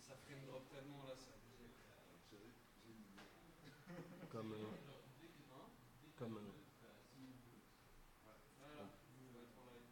Ça frame drop tellement là, c'est abusé. Comme, Hein? comme, Voilà, on va être en live.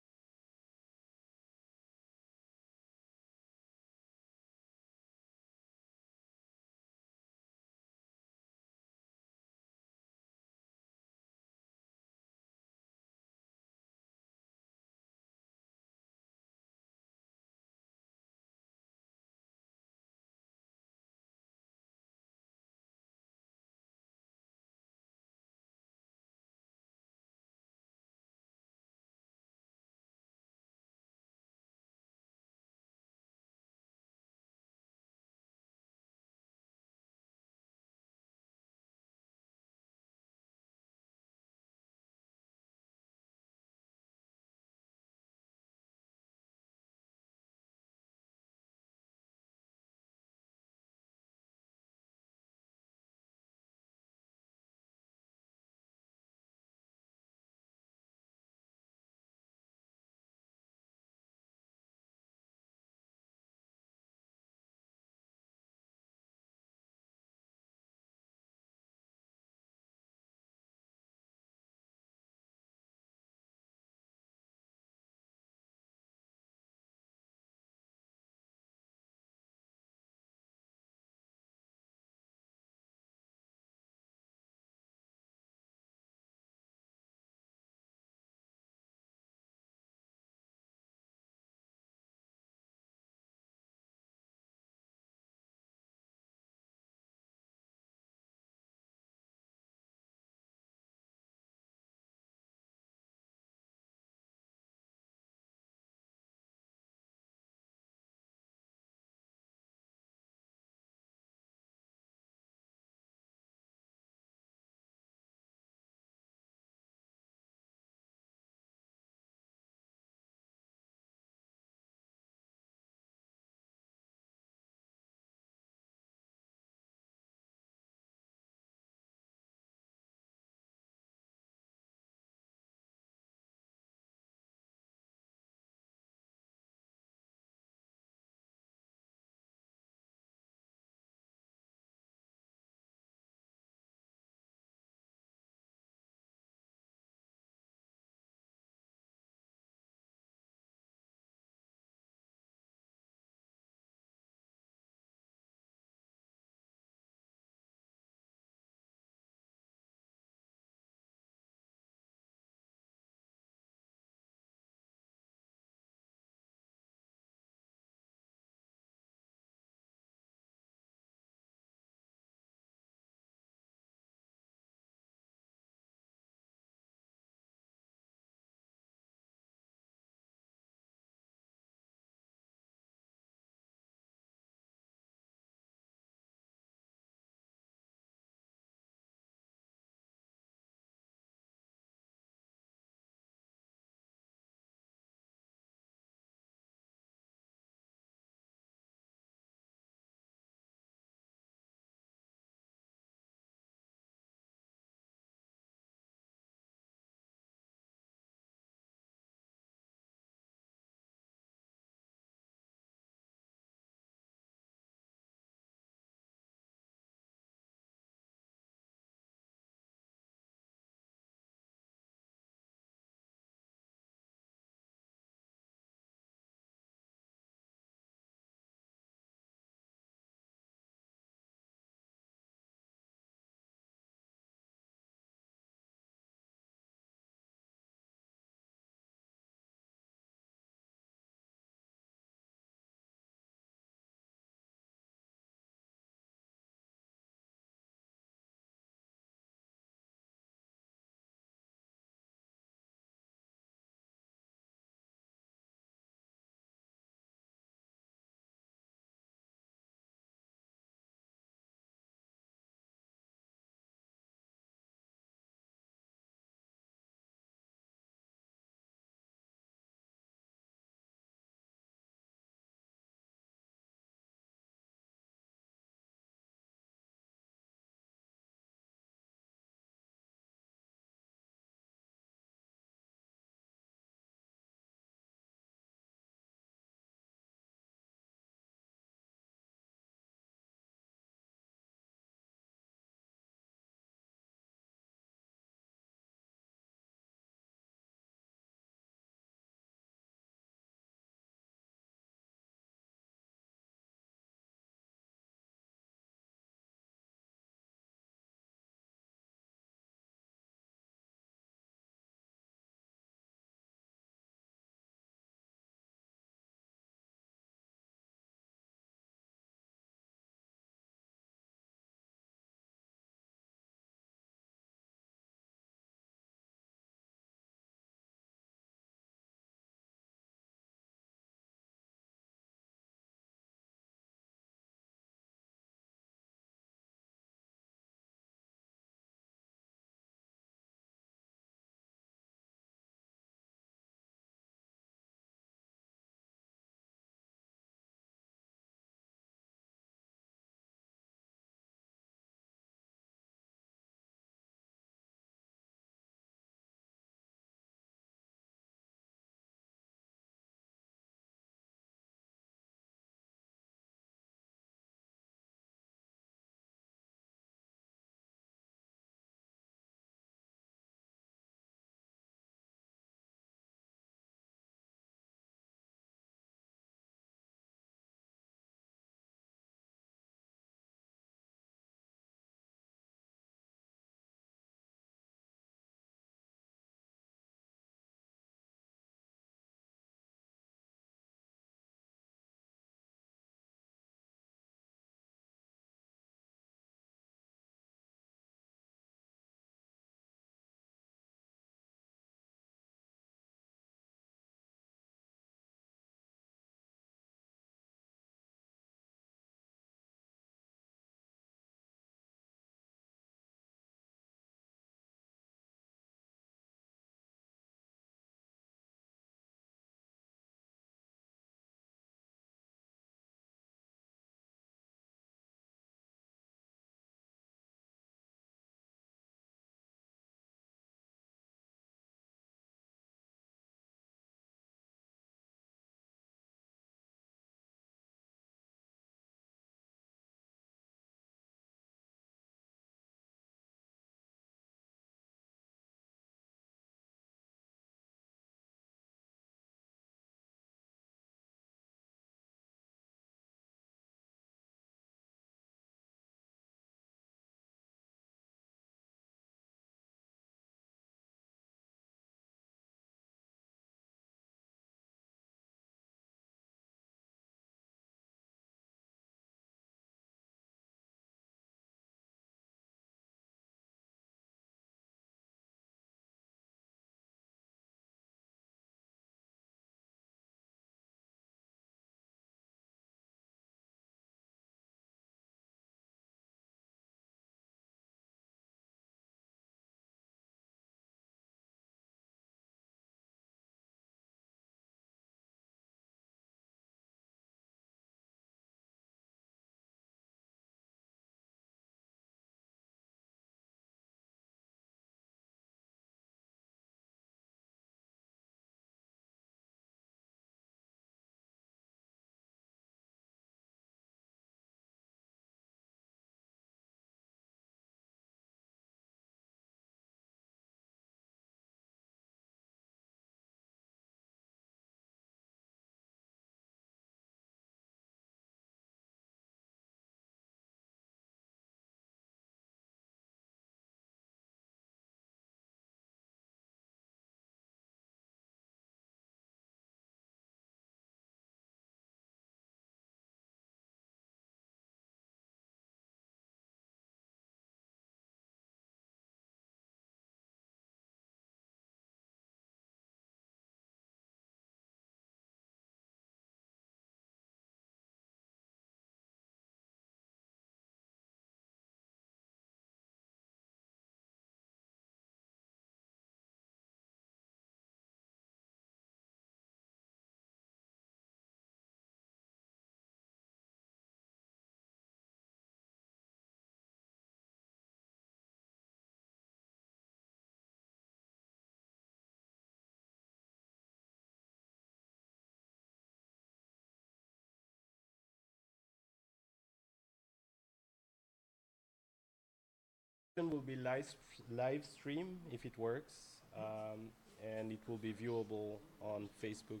will be live stream if it works, and it will be viewable on Facebook.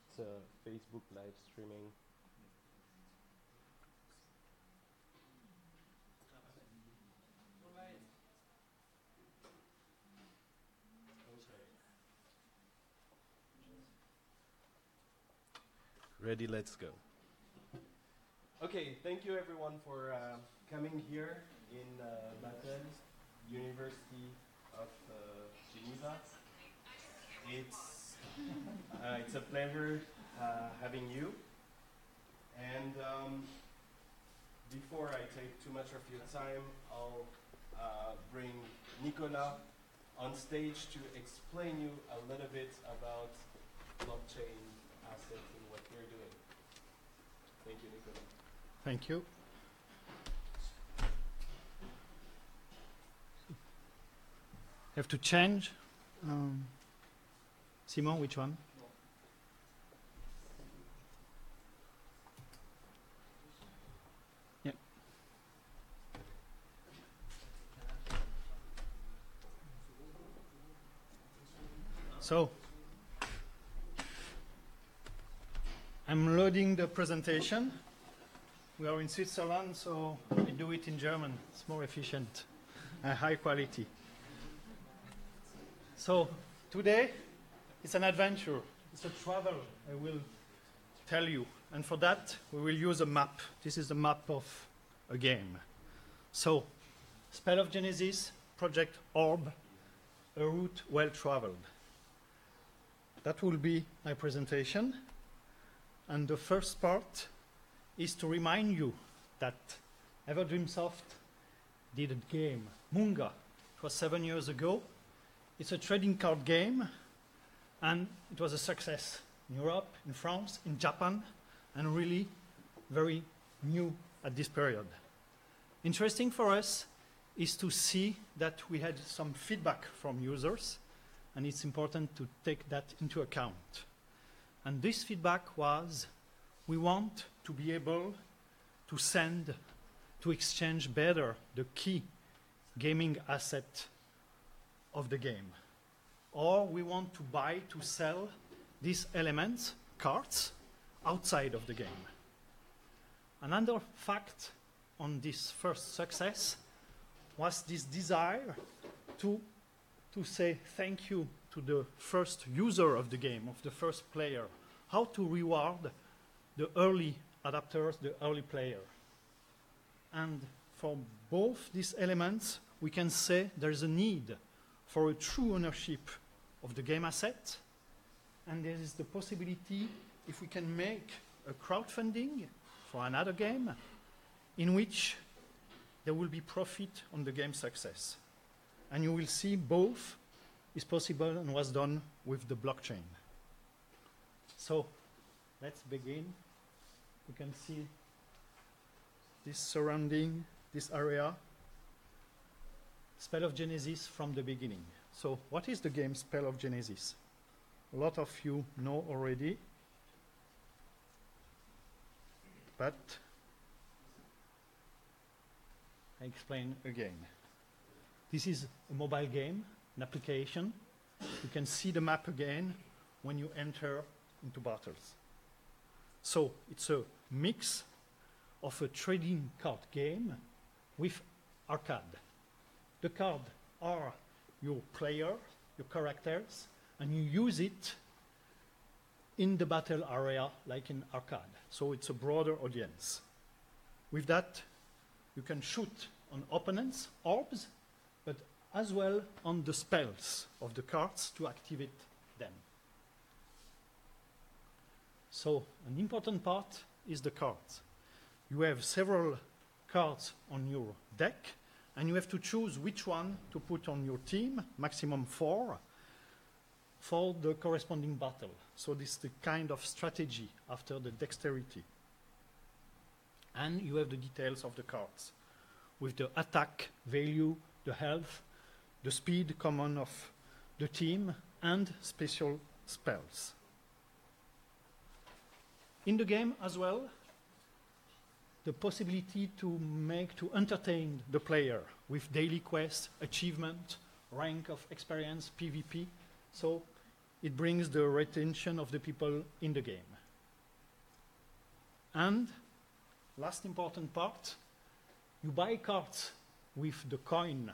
It's Facebook live streaming. Ready, let's go. Okay, thank you everyone for coming here in Basel, University of Geneva. It's a pleasure having you. And before I take too much of your time, I'll bring Nicolas on stage to explain you a little bit about blockchain assets and what we're doing. Thank you, Nicolas. Thank you. Have to change. Simon, which one? Yeah. So, I'm loading the presentation. We are in Switzerland, so we do it in German. It's more efficient and high quality. So today, it's an adventure. It's a travel, I will tell you. And for that, we will use a map. This is the map of a game. So, Spell of Genesis, Project Orb, a route well traveled. That will be my presentation. And the first part is to remind you that EverdreamSoft did a game, Munga. It was 7 years ago. It's a trading card game, and it was a success in Europe, in France, in Japan, and really very new at this period. Interesting for us is to see that we had some feedback from users, and it's important to take that into account. And this feedback was, we want to be able to send, to exchange better the key gaming asset of the game. Or we want to buy, to sell these elements, cards, outside of the game. Another fact on this first success was this desire to say thank you to the first user of the game, of the first player, how to reward the early adapters, the early player. And for both these elements, we can say there's a need for a true ownership of the game asset, and there is the possibility, if we can make a crowdfunding for another game, in which there will be profit on the game success. And you will see both is possible and was done with the blockchain. So let's begin. You can see this surrounding this area. Spell of Genesis from the beginning. So what is the game Spell of Genesis? A lot of you know already, but I explain again. This is a mobile game, an application. You can see the map again when you enter into battles. So it's a mix of a trading card game with arcade. The cards are your player, your characters, and you use it in the battle area like in arcade. So it's a broader audience. With that, you can shoot on opponents, orbs, but as well on the spells of the cards to activate them. So an important part is the cards. You have several cards on your deck, and you have to choose which one to put on your team, maximum 4, for the corresponding battle. So this is the kind of strategy after the dexterity. And you have the details of the cards, with the attack value, the health, the speed common of the team, and special spells. In the game as well, the possibility to entertain the player with daily quests, achievement, rank of experience, PvP. So it brings the retention of the people in the game. And last important part, you buy cards with the coin,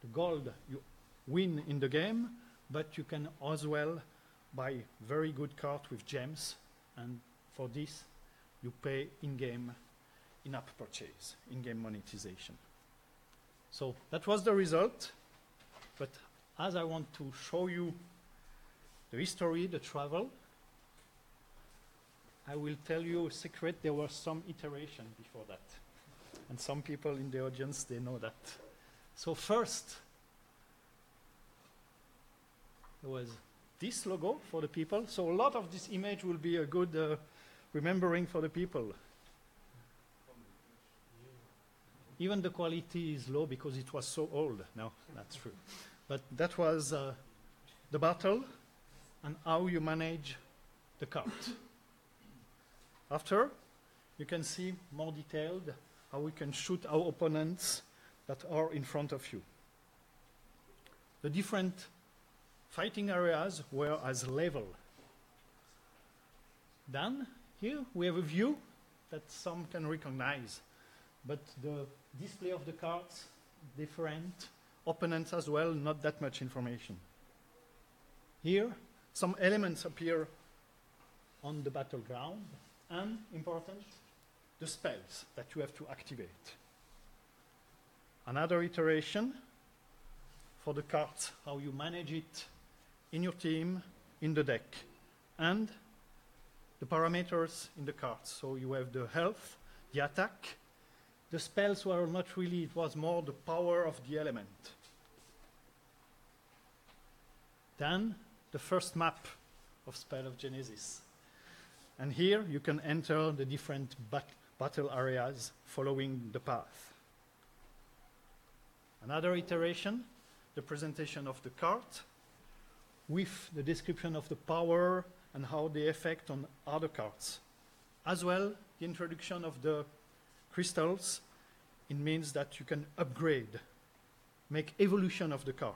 the gold you win in the game, but you can as well buy very good cards with gems, and for this you pay in-game, in-app purchase, in-game monetization. So that was the result, but as I want to show you the history, the travel, I will tell you a secret. There was some iteration before that. And some people in the audience, they know that. So first, there was this logo for the people. So a lot of this image will be a good remembering for the people. Even the quality is low because it was so old. No, that's true. But that was the battle and how you manage the card. After, you can see more detailed how we can shoot our opponents that are in front of you. The different fighting areas were as level. Then, here we have a view that some can recognize, but the display of the cards, different, opponents as well, not that much information. Here, some elements appear on the battleground, and important, the spells that you have to activate. Another iteration for the cards, how you manage it in your team, in the deck, and the parameters in the cards. So you have the health, the attack. The spells were not really, it was more the power of the element. Then the first map of Spell of Genesis. And here you can enter the different battle areas following the path. Another iteration, the presentation of the card with the description of the power and how they affect on other cards. As well, the introduction of the crystals. It means that you can upgrade, make evolution of the card.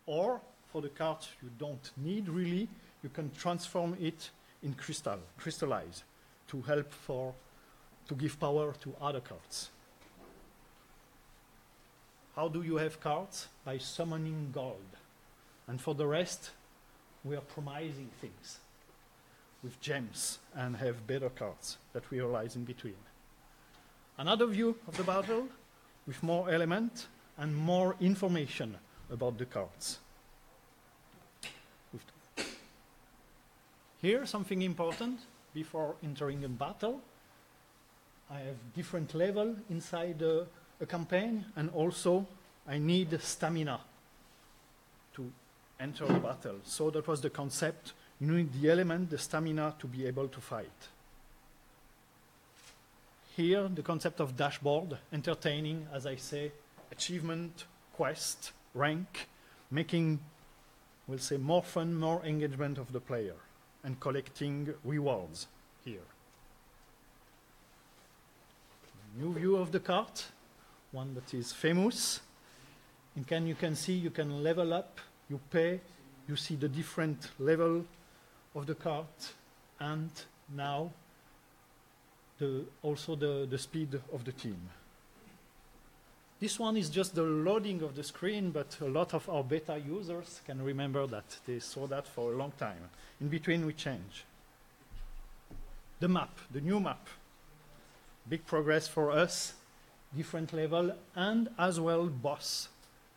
Or for the cards you don't need really, you can transform it in crystallize, to help to give power to other cards. How do you have cards? By summoning gold. And for the rest, we are promising things with gems and have better cards that we realize in between. Another view of the battle with more element and more information about the cards. Here, something important before entering a battle. I have different level inside a campaign, and also I need stamina to enter the battle. So that was the concept. You need the element, the stamina, to be able to fight. Here, the concept of dashboard, entertaining, as I say, achievement, quest, rank, making, we'll say, more fun, more engagement of the player, and collecting rewards here. New view of the card, one that is famous. You can see you can level up, you pay, you see the different level of the card, and now also the speed of the team. This one is just the loading of the screen, but a lot of our beta users can remember that. They saw that for a long time. In between, we change. The map, the new map. Big progress for us, different level, and as well boss.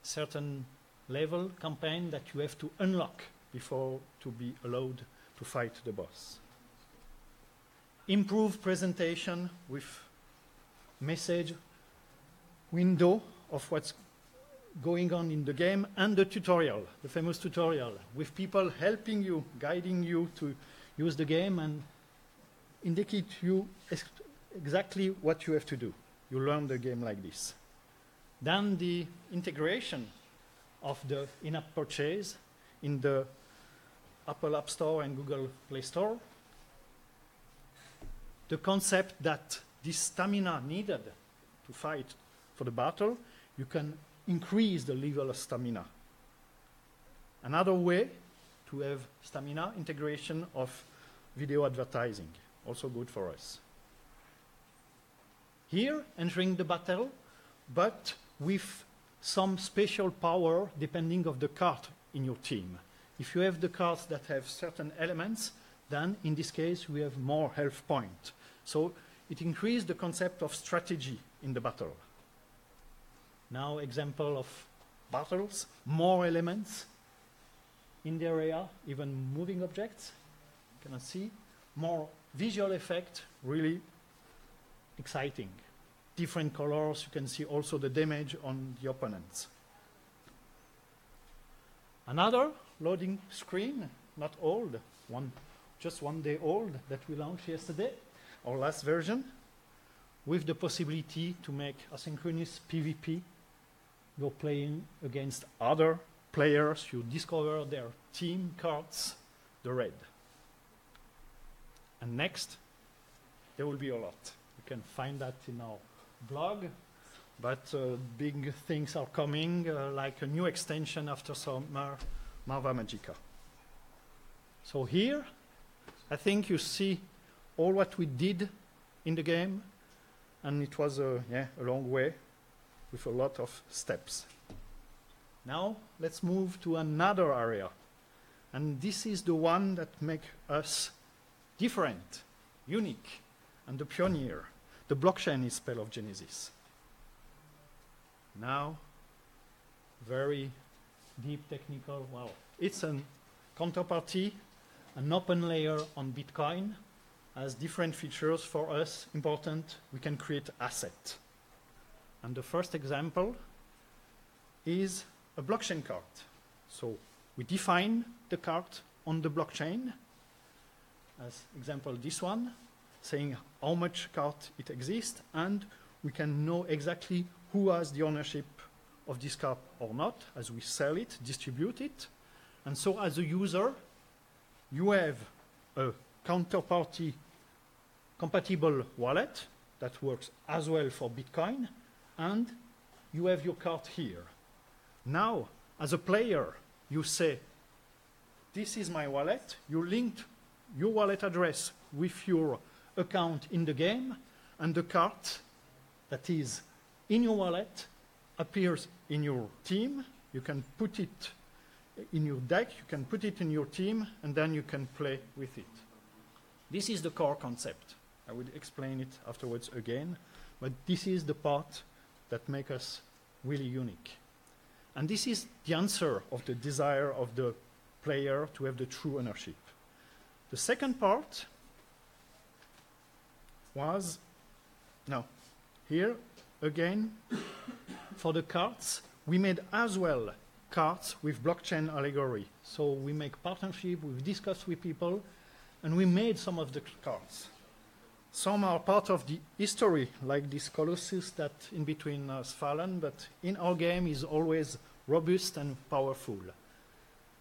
Certain level campaign that you have to unlock before to be allowed to fight the boss. Improved presentation with message window of what's going on in the game, and the tutorial, the famous tutorial, with people helping you, guiding you to use the game and indicate you exactly what you have to do. You learn the game like this. Then the integration of the in-app purchase in the Apple App Store and Google Play Store. The concept that this stamina needed to fight for the battle, you can increase the level of stamina. Another way to have stamina, integration of video advertising, also good for us. Here, entering the battle, but with some special power depending of the card in your team. If you have the cards that have certain elements, then in this case we have more health point. So it increased the concept of strategy in the battle. Now example of battles, more elements in the area, even moving objects, you cannot see, more visual effect, really exciting. Different colors, you can see also the damage on the opponents. Another loading screen, not old, just 1 day old, that we launched yesterday, our last version, with the possibility to make asynchronous PvP. You're playing against other players, you discover their team cards, the red. And next, there will be a lot. You can find that in our blog, but big things are coming, like a new extension after summer, Marva Magica. So here, I think you see all what we did in the game, and it was a long way with a lot of steps. Now, let's move to another area. And this is the one that makes us different, unique, and the pioneer. The blockchain is spell of Genesis. Now, very deep technical, well, it's a counterparty, an open layer on Bitcoin, has different features for us important. We can create asset. And the first example is a blockchain card. So we define the card on the blockchain, as example this one, saying how much card it exists, and we can know exactly who has the ownership of this card or not, as we sell it, distribute it. And so as a user, you have a counterparty compatible wallet that works as well for Bitcoin, and you have your card here. Now, as a player, you say, this is my wallet, you linked your wallet address with your account in the game, and the card that is in your wallet appears in your team. You can put it in your deck, you can put it in your team, and then you can play with it. This is the core concept. I will explain it afterwards again, but this is the part that makes us really unique. And this is the answer of the desire of the player to have the true ownership. The second part was, now, here again, for the cards, we made as well cards with blockchain allegory. So we make partnership, we've discussed with people, and we made some of the cards. Some are part of the history, like this Colossus that in between has fallen, but in our game is always robust and powerful.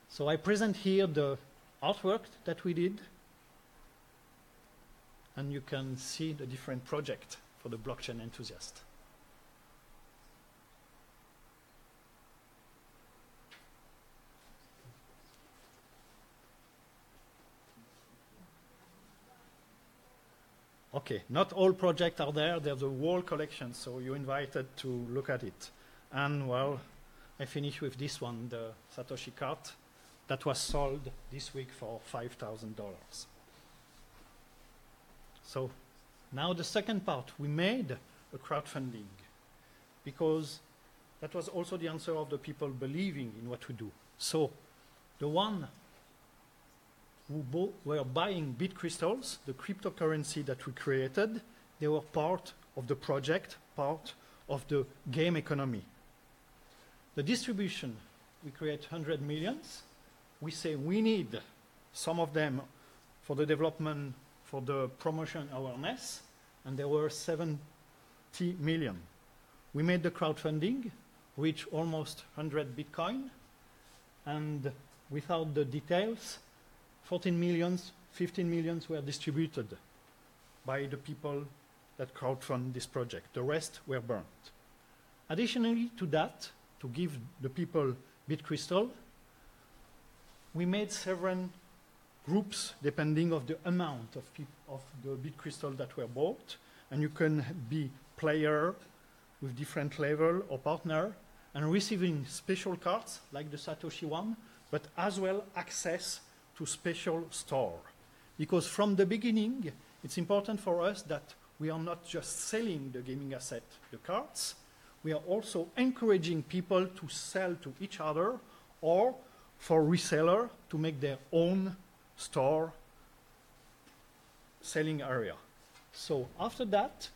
So I present here the artwork that we did, and you can see the different projects for the blockchain enthusiast. Okay, not all projects are there. There's a whole collection, so you're invited to look at it. And, well, I finish with this one, the Satoshi card, that was sold this week for $5,000. So now the second part, we made a crowdfunding, because that was also the answer of the people believing in what we do. So the one who were buying Crystalis, the cryptocurrency that we created, they were part of the project, part of the game economy. The distribution, we create 100 millions. We say we need some of them for the development, for the promotion awareness, and there were 70 million. We made the crowdfunding, reached almost 100 Bitcoin, and without the details, 14 millions, 15 millions were distributed by the people that crowdfund this project. The rest were burnt. Additionally to that, to give the people BitCrystal, we made several groups depending of the amount of the BitCrystal that were bought, and you can be player with different level or partner and receiving special cards like the Satoshi one, but as well access to special store. Because from the beginning, it's important for us that we are not just selling the gaming asset, the cards, we are also encouraging people to sell to each other or for reseller to make their own store selling area. So after that,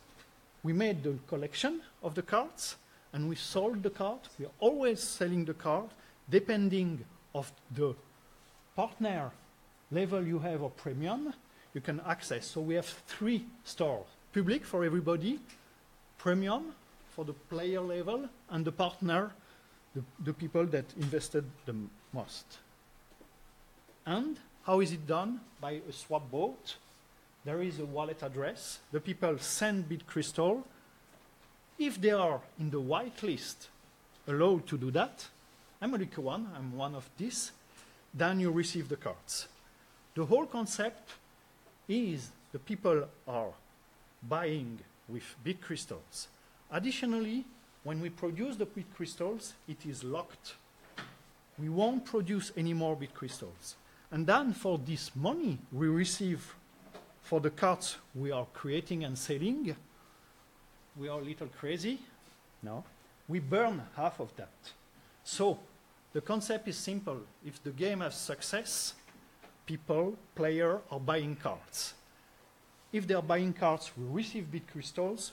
we made the collection of the cards and we sold the card. We are always selling the card depending of the partner level you have or premium, you can access. So we have 3 stores, public for everybody, premium for the player level, and the partner, the people that invested the most. And how is it done? By a swap vote. There is a wallet address. The people send BitCrystal. If they are in the whitelist, allowed to do that, I'm a lucky one, I'm one of these, then you receive the cards. The whole concept is the people are buying with BitCrystals. Additionally, when we produce the BitCrystals, it is locked. We won't produce any more BitCrystals. And then for this money we receive for the cards we are creating and selling, we are a little crazy, no? We burn half of that. So the concept is simple. If the game has success, people, players are buying cards. If they are buying cards, we receive BitCrystals.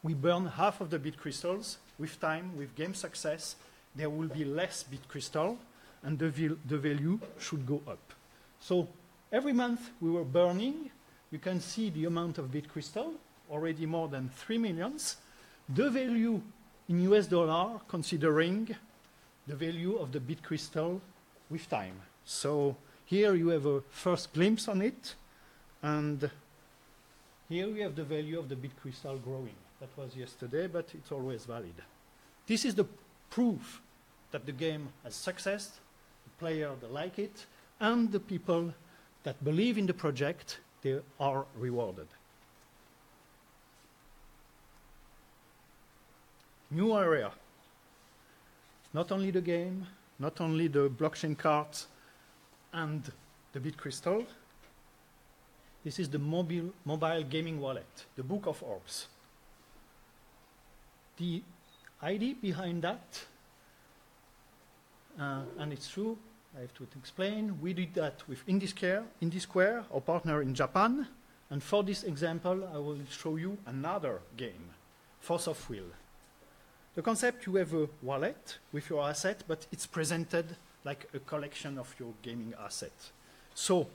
We burn half of the BitCrystals. With time, with game success, there will be less BitCrystal, and the value should go up. So every month we were burning. You can see the amount of BitCrystal, already more than 3 millions. The value in US dollar, considering the value of the BitCrystal with time. So here you have a first glimpse on it, and here we have the value of the BitCrystal growing. That was yesterday, but it's always valid. This is the proof that the game has success, the player that like it, and the people that believe in the project, they are rewarded. New area. Not only the game, not only the blockchain cards and the BitCrystal. This is the mobile gaming wallet, the Book of Orbs. The idea behind that, and it's true, I have to explain, we did that with IndieSquare, our partner in Japan, and for this example I will show you another game, Force of Will. The concept, you have a wallet with your asset, but it's presented like a collection of your gaming asset. So,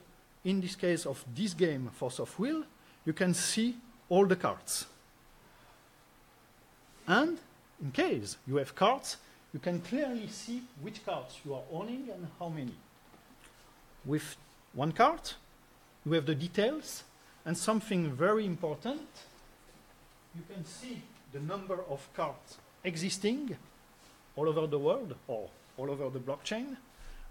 in this case of this game, Force of Will, you can see all the cards. And in case you have cards, you can clearly see which cards you are owning and how many. With one card, you have the details, and something very important, you can see the number of cards existing all over the world or all over the blockchain,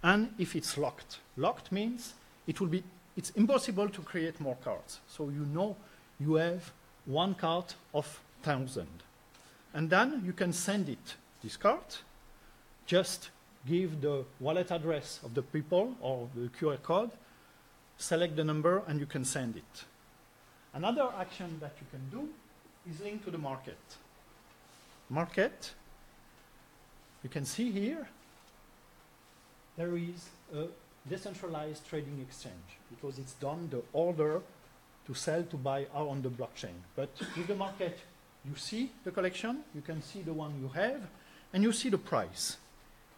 and if it's locked. Locked means it's impossible to create more cards. So you know you have one card of 1,000. And then you can send it, this card, just give the wallet address of the people or the QR code, select the number, and you can send it. Another action that you can do is linked to the market. Market, you can see here, there is a decentralized trading exchange because it's done the order to sell, to buy are on the blockchain. But with the market, you see the collection, you can see the one you have, and you see the price.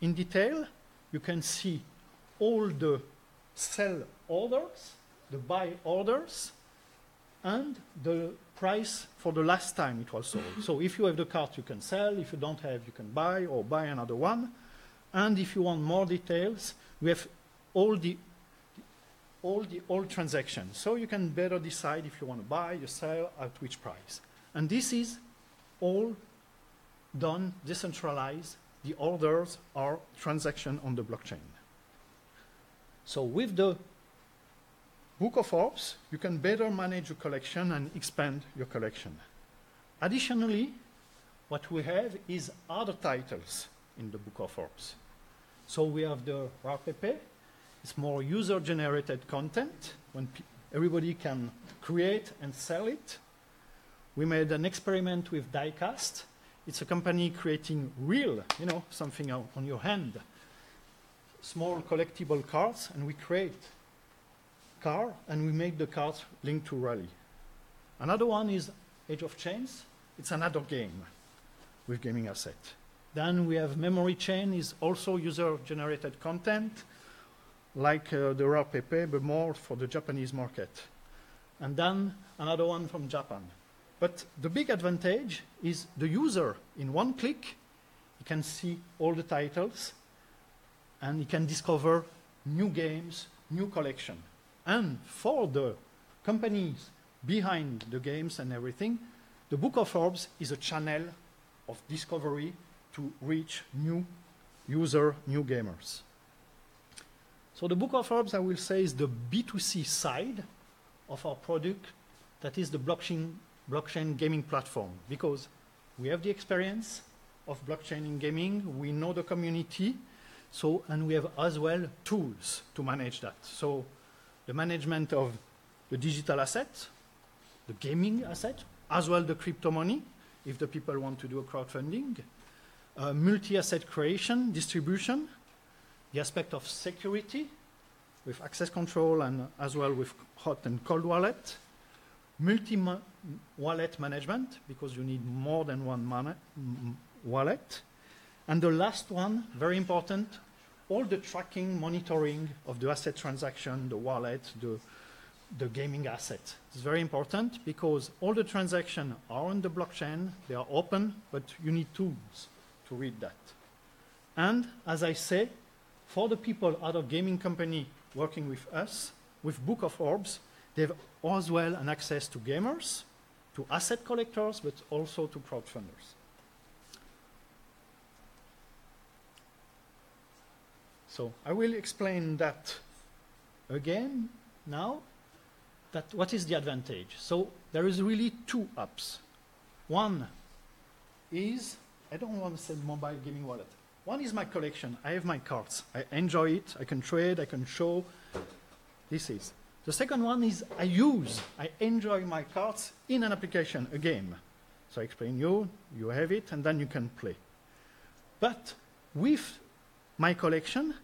In detail, you can see all the sell orders, the buy orders, and the price for the last time it was sold. So if you have the card, you can sell. If you don't have, you can buy or buy another one. And if you want more details, we have all transactions. So you can better decide if you want to buy, you sell, at which price. And this is all done decentralized. The orders are transaction on the blockchain. So with the Book of Orbs, you can better manage your collection and expand your collection. Additionally, what we have is other titles in the Book of Orbs. So we have the RPP. It's more user-generated content when everybody can create and sell it. We made an experiment with Diecast. It's a company creating real, something on your hand, small collectible cards, and we create car, and we make the cards linked to Rally. Another one is Age of Chains. It's another game with gaming asset. Then we have Memory Chain, is also user-generated content, like the RPP, but more for the Japanese market. And then another one from Japan. But the big advantage is the user, in one click, he can see all the titles, and he can discover new games, new collection. And for the companies behind the games and everything, the Book of Orbs is a channel of discovery to reach new user, new gamers. So the Book of Orbs, I will say, is the B2C side of our product, that is the blockchain gaming platform, because we have the experience of blockchain in gaming, we know the community, and we have as well tools to manage that. So the management of the digital asset, the gaming asset, as well the crypto money, if the people want to do a crowdfunding, multi-asset creation, distribution, the aspect of security with access control and as well with hot and cold wallet, multi-wallet management, because you need more than one wallet. And the last one, very important, all the tracking, monitoring of the asset transaction, the wallet, the gaming asset. It's very important because all the transactions are on the blockchain, they are open, but you need tools to read that. And as I say, for the people, other gaming company working with us, with Book of Orbs, they have as well an access to gamers, to asset collectors, but also to crowdfunders. So I will explain that again now, that what is the advantage. So there is really two apps. One is, I don't want to say mobile gaming wallet. One is my collection. I have my cards. I enjoy it. I can trade. I can show. This is. The second one is I enjoy my cards in an application, a game. So I explain you have it, and then you can play. But with my collection,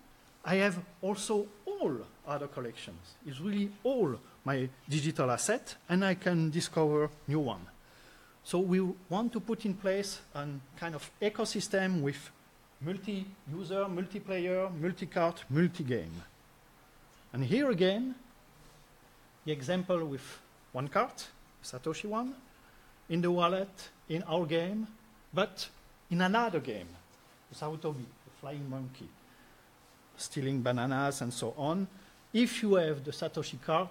I have also all other collections. It's really all my digital asset, and I can discover new one. So we want to put in place a kind of ecosystem with multi-user, multiplayer, multi-card, multi-game. And here again, the example with one card, Satoshi one, in the wallet, in our game, but in another game, Sarutobi, the flying monkey, stealing bananas and so on. If you have the Satoshi card,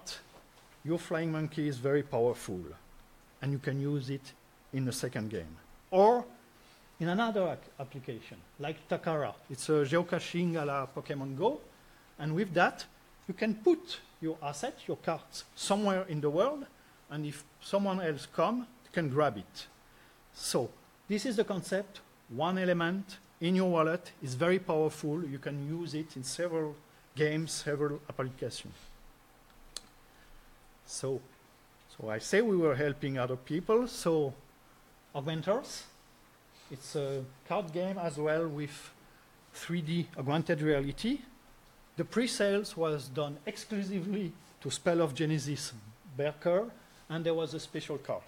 your flying monkey is very powerful, and you can use it in the second game. Or in another application, like Takara. It's a geocaching a la Pokemon Go, and with that, you can put your asset, your cards, somewhere in the world, and if someone else comes, you can grab it. So this is the concept. One element in your wallet is very powerful. You can use it in several games, several applications. So I say we were helping other people. So Augmenters, it's a card game as well with 3D augmented reality. The pre-sales was done exclusively to Spell of Genesis Berker, and there was a special card.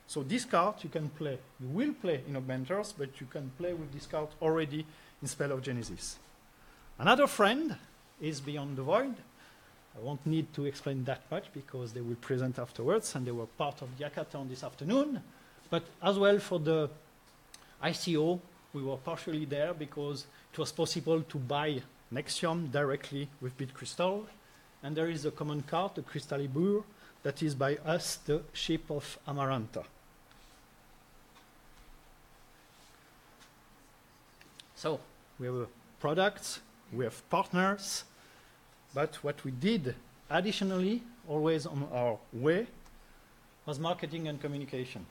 So this card you can play, you will play in Augmenters, but you can play with this card already in Spell of Genesis. Another friend is Beyond the Void. I won't need to explain that much because they will present afterwards, and they were part of the hackathon this afternoon. But as well for the ICO, we were partially there because it was possible to buy Nexium directly with BitCrystal. And there is a common card, the Crystalis, that is by us the ship of Amaranta. So we have products, we have partners, but what we did additionally, always on our way, was marketing and communication.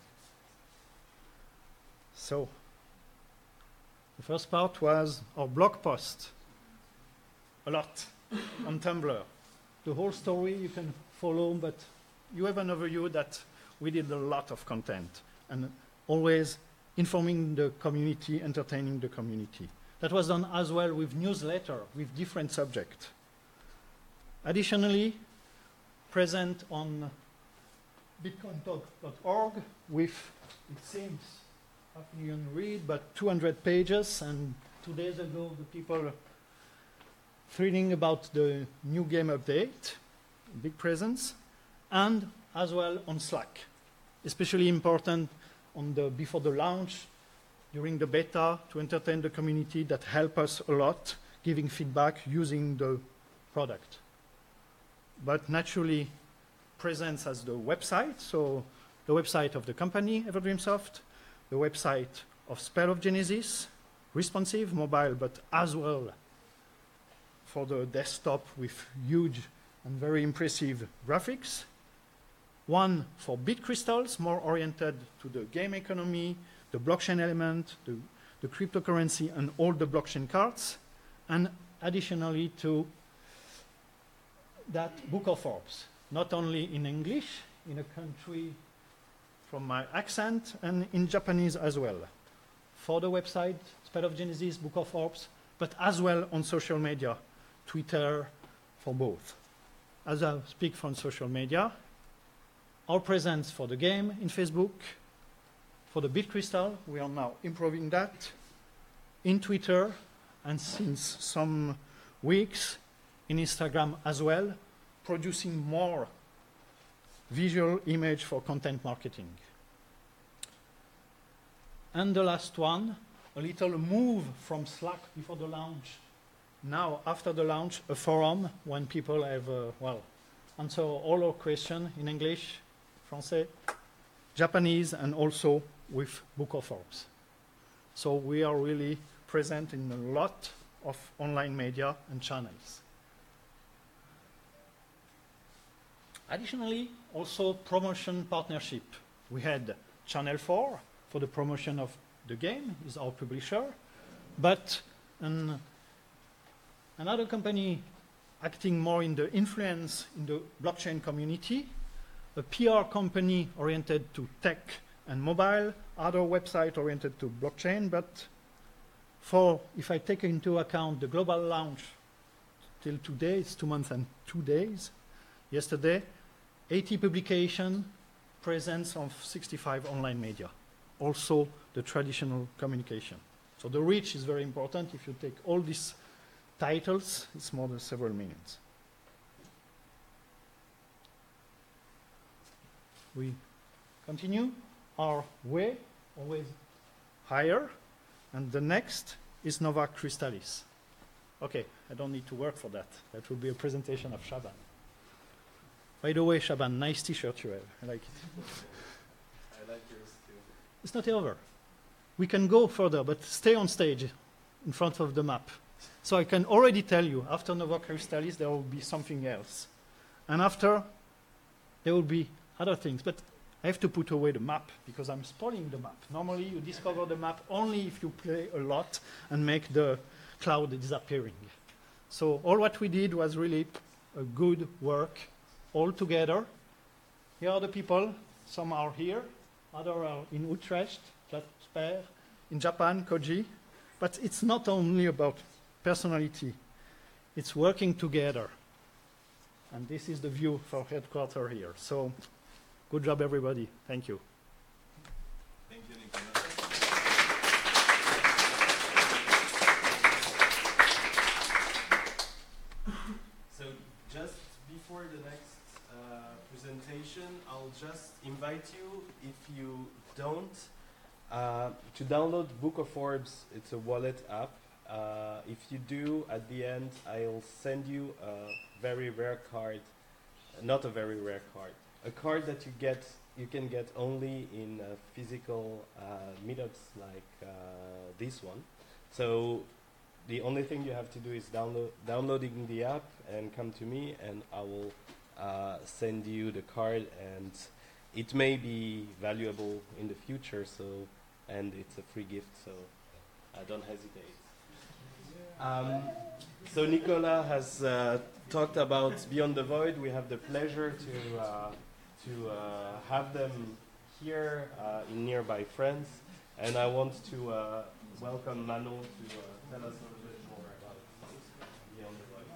So the first part was our blog post, a lot, on Tumblr. The whole story you can follow, but you have an overview that we did a lot of content and always informing the community, entertaining the community. That was done as well with newsletter, with different subjects. Additionally, present on bitcointalk.org with, it seems, 500,000 read, but 200 pages, and 2 days ago the people reading about the new game update, big presence, and as well on Slack, especially important on the before the launch, during the beta, to entertain the community. That help us a lot, giving feedback using the product. But naturally, presence as the website, so the website of the company, EverdreamSoft, the website of Spell of Genesis, responsive, mobile, but as well for the desktop with huge and very impressive graphics. One for Crystalis, more oriented to the game economy, the blockchain element, the cryptocurrency, and all the blockchain cards. And additionally to that Book of Orbs, not only in English, in a country from my accent, and in Japanese as well. For the website, Spell of Genesis, Book of Orbs, but as well on social media, Twitter, for both. As I speak from social media, our presence for the game in Facebook, for the Bitcrystal, we are now improving that, in Twitter, and since some weeks, in Instagram as well, producing more visual image for content marketing. And the last one, a little move from Slack before the launch. Now, after the launch, a forum when people have, answer all our questions in English, Français, Japanese, and also with Book of Orbs. So we are really present in a lot of online media and channels. Additionally, also promotion partnership. We had Channel 4 for the promotion of the game, is our publisher, but another company acting more in the influence in the blockchain community, a PR company oriented to tech and mobile, other website oriented to blockchain, but if I take into account the global launch till today, it's 2 months and 2 days, yesterday, 80 publication, presence of 65 online media, also the traditional communication. So the reach is very important. If you take all these titles, it's more than several minutes. We continue our way, always higher, and the next is Nova Crystalis. Okay, I don't need to work for that. That will be a presentation of Shaban. By the way, Shaban, nice t-shirt you have. I like it. I like yours too. It's not over. We can go further, but stay on stage in front of the map. So I can already tell you, after Nova Crystalis, there will be something else. And after, there will be other things. But I have to put away the map, because I'm spoiling the map. Normally, you discover the map only if you play a lot and make the cloud disappearing. So all what we did was really a good work all together. Here are the people. Some are here. Others are in Utrecht, Jasper, in Japan, Koji. But it's not only about personality. It's working together. And this is the view for headquarters here. So good job, everybody. Thank you. Thank you, Nicolas. So just before the next presentation, I'll just invite you, if you don't, to download Book of Orbs. It's a wallet app. If you do, at the end, I'll send you a very rare card. Not a very rare card. A card that you can get only in physical meetups like this one. So the only thing you have to do is downloading the app and come to me, and I will send you the card, and it may be valuable in the future. So, and it's a free gift, so don't hesitate. So Nicolas has talked about Beyond the Void. We have the pleasure to have them here in nearby France, and I want to welcome Manon to tell us a little bit more about Beyond the Void.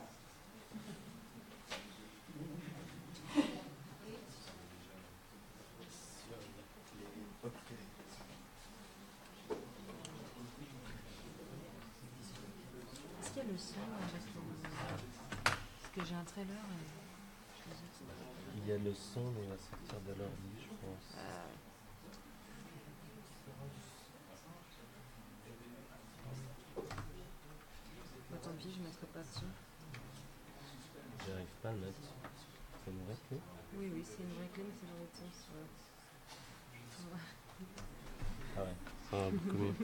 Est-ce qu'il y a le son parce que j'ai un trailer Il y a le son, mais il va sortir de l'ordi, je pense. Tant pis, je ne mettrai pas dessus. J'arrive pas à le mettre. C'est une vraie clé? Oui, oui, c'est une vraie clé, mais c'est dans l'autre sens. Ouais. Ah ouais, ça va beaucoup mieux.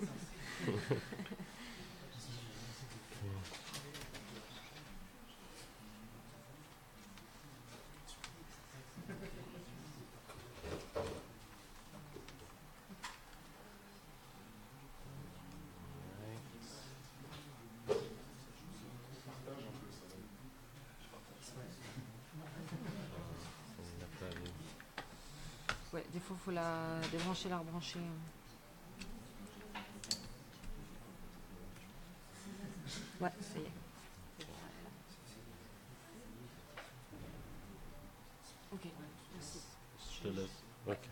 Ouais, des fois, il faut la débrancher, la rebrancher. Ouais, ça y est. Ok, merci. Je te laisse. Ok.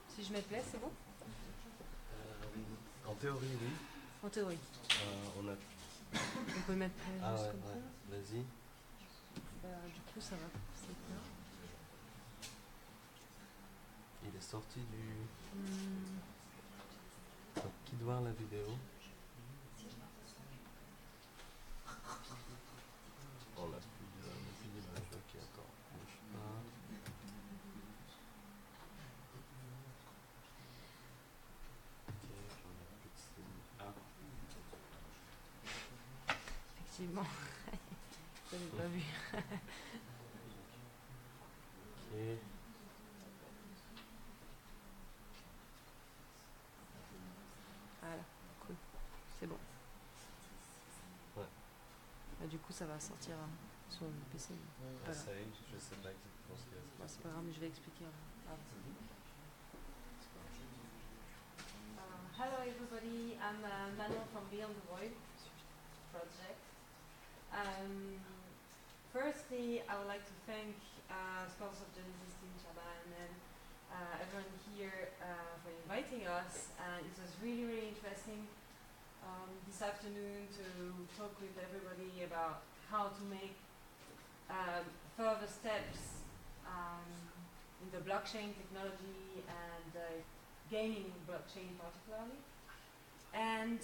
Si je mets play, c'est bon? En théorie, oui. En théorie. On a... On peut mettre play Ah juste ouais, comme ouais. ça. Vas-y. Du coup, ça va. C'est clair. Il est sorti du... Donc, qui doit voir la vidéo? On a plus d'image. Ok, attends. Bouge pas. Ok, j'en ai plus de style. Ah. Effectivement. Ça, j'ai pas vu. Ok. Voilà, cool. C'est bon. Ouais. Bah, du coup, ça va sortir sur le PC. Voilà. Essaye, je sais pas exactement ce qu'il y a. Bah, c'est pas grave, mais je vais expliquer. Hello everybody, I'm Manon from Beyond the Void project. Firstly, I would like to thank Scholars of Genesis Team Chaban and everyone here for inviting us. And it was really, really interesting this afternoon to talk with everybody about how to make further steps in the blockchain technology and gaming blockchain particularly. And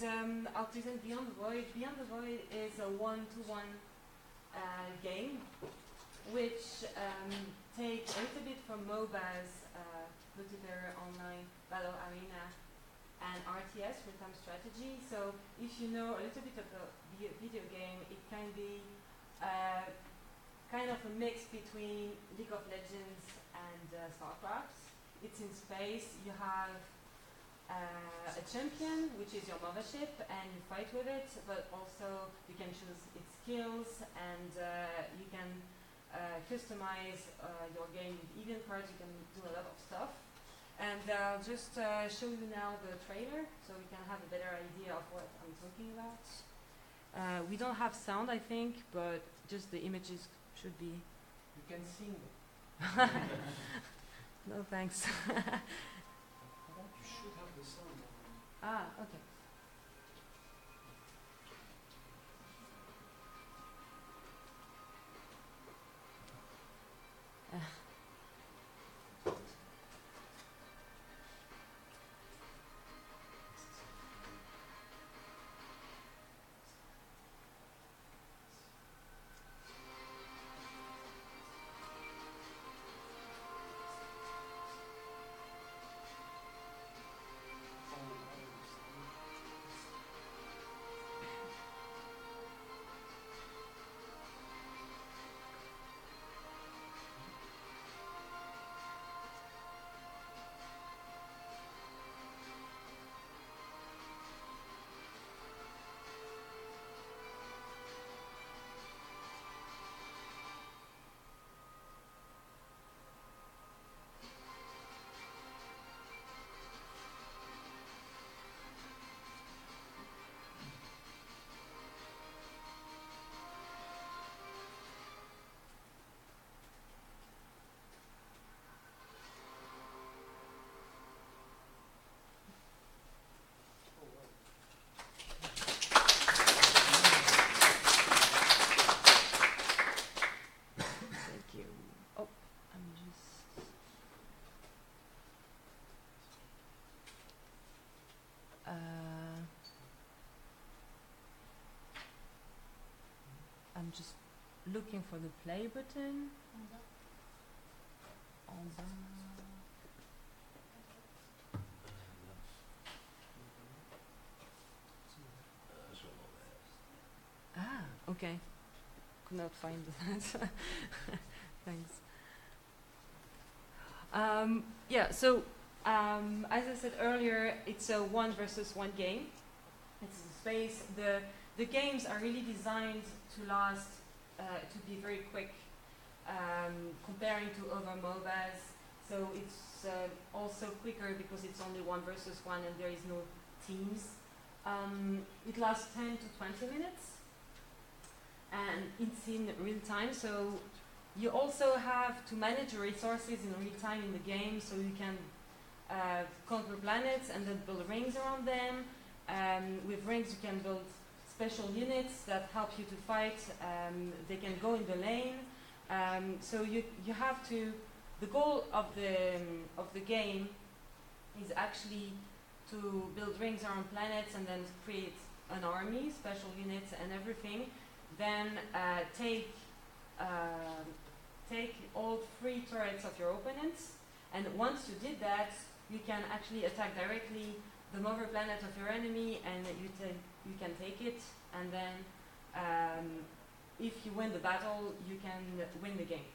I'll present Beyond the Void. Beyond the Void is a one-to-one game which takes a little bit from MOBAs, multiplayer online battle arena, and RTS, real-time strategy. So if you know a little bit of the video game, it can be kind of a mix between League of Legends and StarCraft. It's in space. You have a champion, which is your mothership, and you fight with it, but also you can choose its skills, and you can customize your game with event cards. You can do a lot of stuff. And I'll just show you now the trailer, so we can have a better idea of what I'm talking about. We don't have sound, I think, but just the images should be... You can sing. No, thanks. You should have the sound. Ah, okay. looking for the play button. Ah, okay. Could not find that. Thanks. Yeah, so as I said earlier, it's a 1 versus 1 game. It's a space. The games are really designed to last, to be very quick, comparing to other MOBAs. So it's also quicker because it's only 1 versus 1 and there is no teams. It lasts 10 to 20 minutes. And it's in real time, so you also have to manage your resources in real time in the game, so you can conquer planets and then build rings around them. With rings you can build special units that help you to fight. They can go in the lane. So you have to, the goal of the game is actually to build rings around planets and then create an army, special units and everything. Then take all 3 turrets of your opponents, and once you did that, you can actually attack directly the mother planet of your enemy, and you can take it, and then if you win the battle, you can win the game.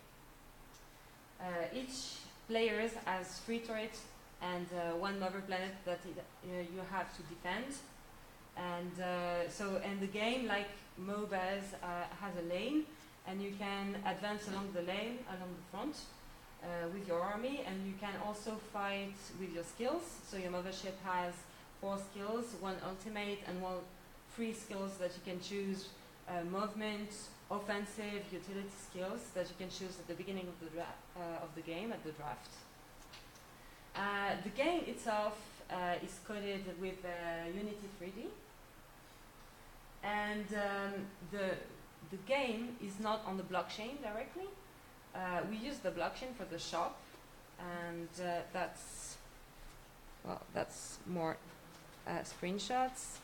Each player has 3 turrets and 1 mother planet that you have to defend. And the game, like MOBAs, has a lane, and you can advance along the lane, along the front, with your army, and you can also fight with your skills. So your mothership has 4 skills, 1 ultimate, and 3 skills that you can choose: movement, offensive, utility skills that you can choose at the beginning of the game, at the draft. The game itself is coded with Unity 3D. And the game is not on the blockchain directly. We use the blockchain for the shop, and that's more screenshots.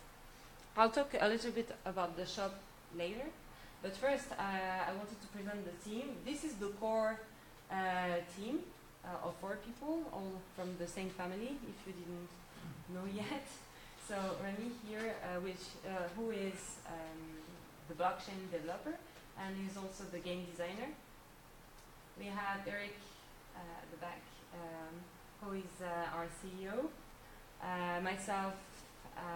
I'll talk a little bit about the shop later, but first I wanted to present the team. This is the core team of 4 people, all from the same family, if you didn't know yet. So Remy here, who is the blockchain developer, and he's also the game designer. We have Eric at the back, who is our CEO. Myself,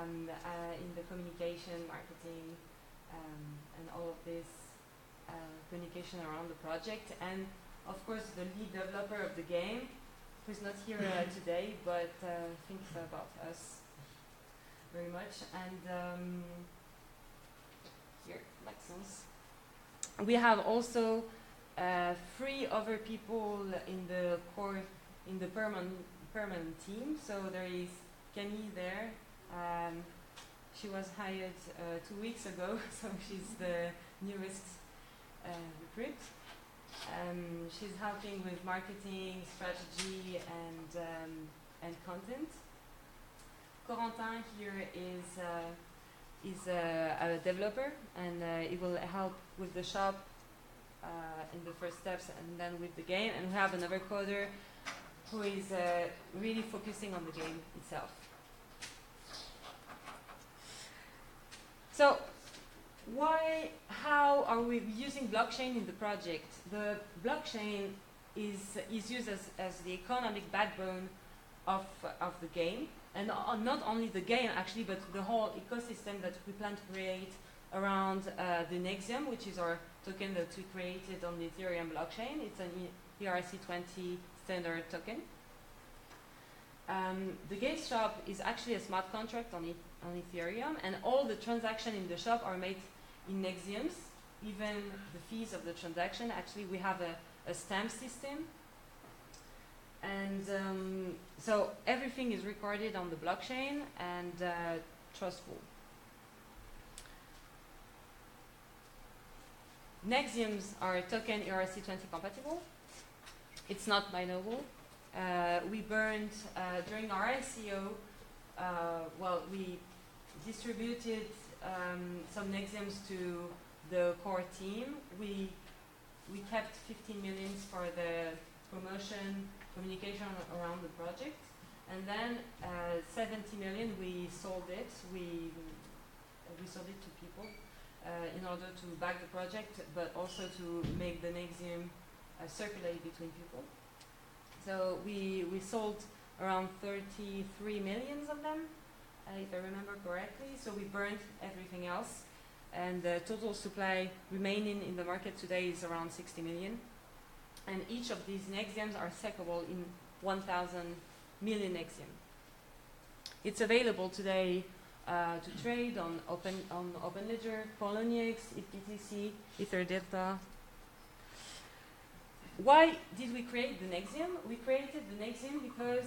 in the communication, marketing, and all of this communication around the project, and of course the lead developer of the game, who's not here today, but thinks about us very much. And here, Maxence. We have also 3 other people in the core, in the permanent team. So there is Camille there. She was hired 2 weeks ago, so she's the newest recruit. She's helping with marketing, strategy, and content. Corentin here is a developer, and he will help with the shop in the first steps, and then with the game. And we have another coder who is really focusing on the game itself. So how are we using blockchain in the project? The blockchain is used as the economic backbone of the game, and not only the game actually, but the whole ecosystem that we plan to create around the Nexium, which is our token that we created on the Ethereum blockchain. It's an ERC20 standard token. The game shop is actually a smart contract on Ethereum, and all the transactions in the shop are made in Nexiums, even the fees of the transaction. Actually, we have a stamp system, and so everything is recorded on the blockchain and trustful. Nexiums are token ERC20 compatible. It's not mineable. We burned during our ICO. We distributed some Nexiums to the core team. We we kept 15 million for the promotion, communication around the project, and then 70 million we sold it. We sold it to people in order to back the project, but also to make the Nexium circulate between people. So we sold around 33 millions of them, if I remember correctly. So we burned everything else, and the total supply remaining in the market today is around 60 million. And each of these Nexiums are stackable in 1,000 million Nexium. It's available today to trade on OpenLedger, Poloniex, EPTC, EtherDelta. Why did we create the Nexium? We created the Nexium because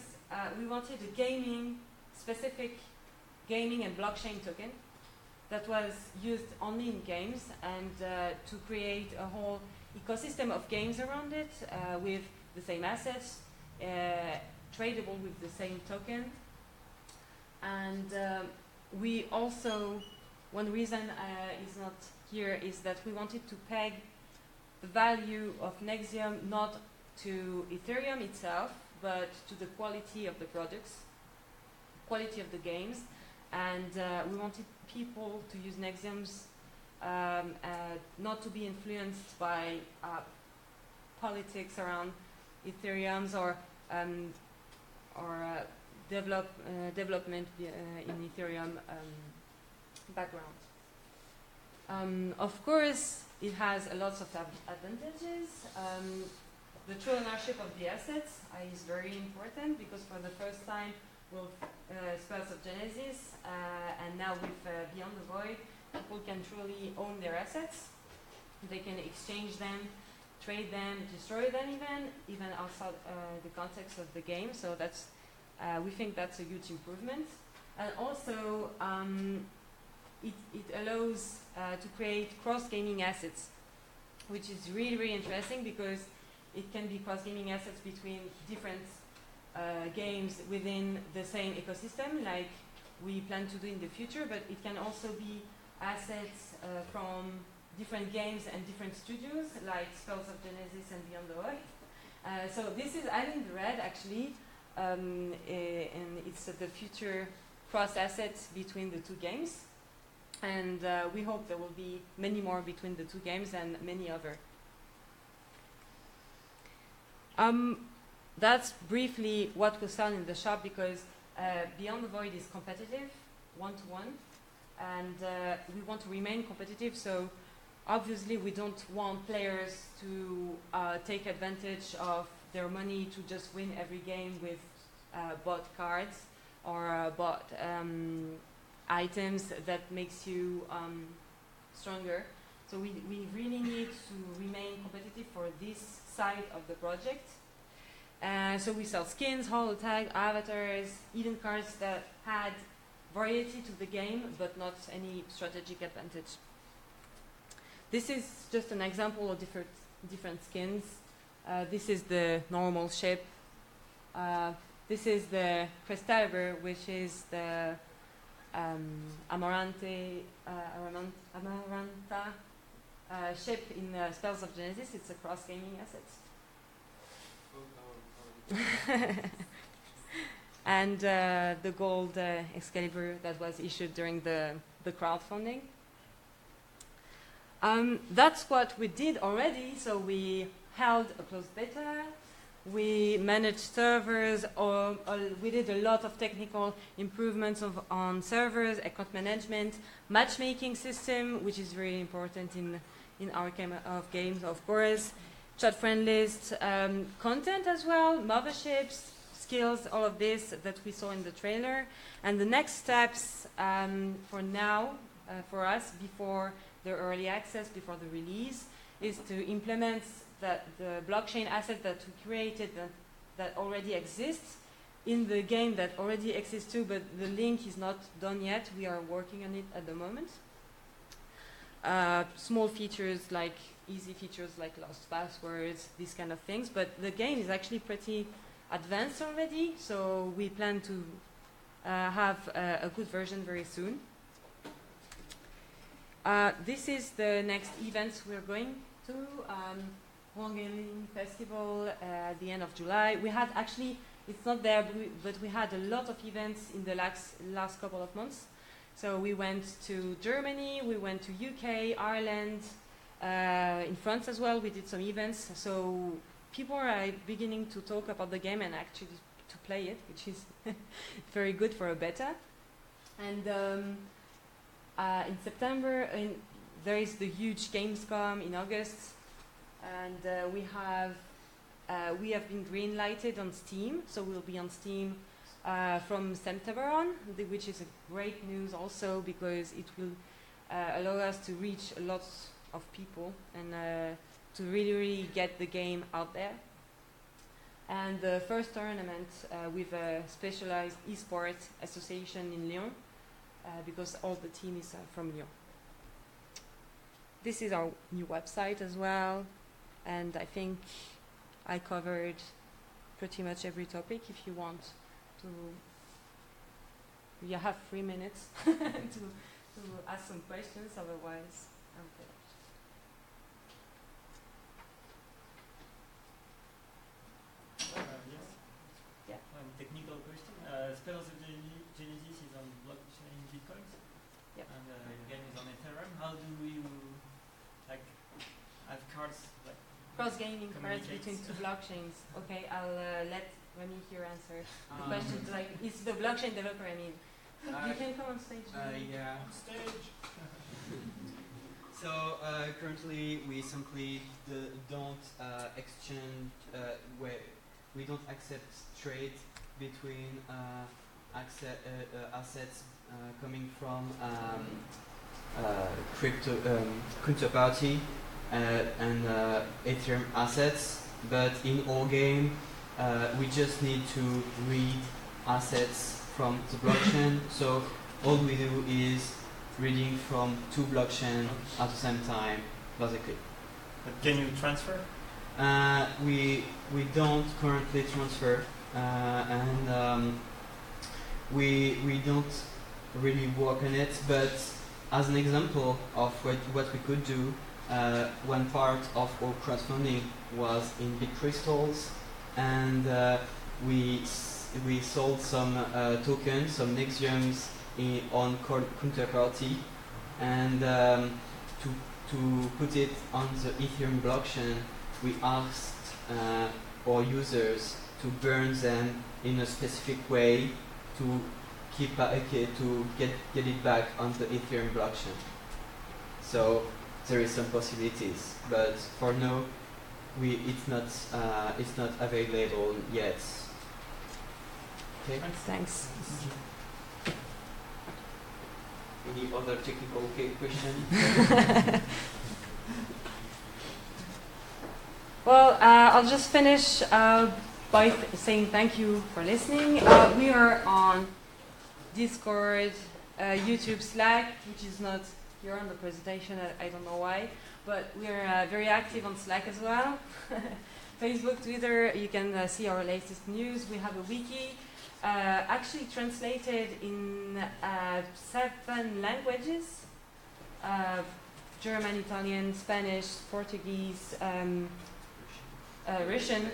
we wanted a specific gaming and blockchain token that was used only in games, and to create a whole ecosystem of games around it with the same assets, tradable with the same token. And we also, one reason is not here, is that we wanted to peg the value of Nexium not to Ethereum itself, but to the quality of the products, quality of the games. And we wanted people to use Nexiums not to be influenced by politics around Ethereums or development in Ethereum background. Of course, it has a lot of advantages. The true ownership of the assets is very important, because for the first time with Spells of Genesis and now with Beyond the Void, people can truly own their assets. They can exchange them, trade them, destroy them even outside the context of the game. So that's we think that's a huge improvement. And also it allows to create cross-gaming assets, which is really, really interesting, because it can be cross-gaming assets between different games within the same ecosystem, like we plan to do in the future, but it can also be assets from different games and different studios, like Spells of Genesis and Beyond the Void. So this is Island Red, actually, and it's the future cross assets between the two games. And we hope there will be many more between the two games and many other. That's briefly what we sell in the shop, because Beyond the Void is competitive, one-to-one, and we want to remain competitive. So obviously we don't want players to take advantage of their money to just win every game with bought cards or bought items that makes you stronger. So we really need to remain competitive for this side of the project. So we sell skins, holotag, avatars, hidden cards that had variety to the game, but not any strategic advantage. This is just an example of different skins. This is the normal ship. This is the Crystalis, which is the Amaranta ship in Spells of Genesis. It's a cross-gaming asset. And the gold Excalibur that was issued during the crowdfunding. That's what we did already. So we held a closed beta. We managed servers. We did a lot of technical improvements on servers, account management, matchmaking system, which is very important in our game of games, of course. Chat friend list, content as well, motherships, skills, all of this that we saw in the trailer. And the next steps for now, for us, before the early access, before the release, is to implement the blockchain asset that we created that already exists in the game that already exists too, but the link is not done yet. We are working on it at the moment. Small features like easy features like lost passwords, these kind of things, but the game is actually pretty advanced already, so we plan to have a good version very soon. This is the next event we're going to. Wargaming Festival at the end of July. We had actually, it's not there, but we had a lot of events in the last couple of months. So we went to Germany, we went to UK, Ireland, in France as well. We did some events. So people are beginning to talk about the game and actually to play it, which is very good for a beta. And in September, there is the huge Gamescom in August, and we have been green lighted on Steam, so we'll be on Steam from September on, which is a great news also because it will allow us to reach a lot of people and to really get the game out there. And the first tournament with a specialized esports association in Lyon, because all the team is from Lyon. This is our new website as well, and I think I covered pretty much every topic. If you want to, you have 3 minutes to ask some questions, otherwise I'm finished. Yes. Yeah. One technical question. Spells of Genesis is on blockchain bitcoins. Yep. And the game is on Ethereum. How do we like have cards like Cross gaming cards communicate? between two blockchains. Okay, I'll let Remy here answer the question. Like, is the blockchain developer? I mean, you can come on stage. Yeah. On stage. So currently we simply don't exchange, we don't accept trade between assets coming from crypto counterparty and Ethereum assets. But in our game, we just need to read assets from the blockchain. So all we do is reading from two blockchains at the same time, basically. But can you transfer? We don't currently transfer, and we don't really work on it. But as an example of what we could do, one part of our crowdfunding was in big crystals, and we sold some tokens, some Nexiums on counterparty, and to put it on the Ethereum blockchain, we asked our users to burn them in a specific way to keep to get it back on the Ethereum blockchain. So there is some possibilities, but for now, it's not available yet. Okay. Thanks. Any other technical question? Well, I'll just finish by saying thank you for listening. We are on Discord, YouTube, Slack, which is not here on the presentation. I don't know why, but we are very active on Slack as well. Facebook, Twitter, you can see our latest news. We have a wiki, actually translated in 7 languages: German, Italian, Spanish, Portuguese, Russian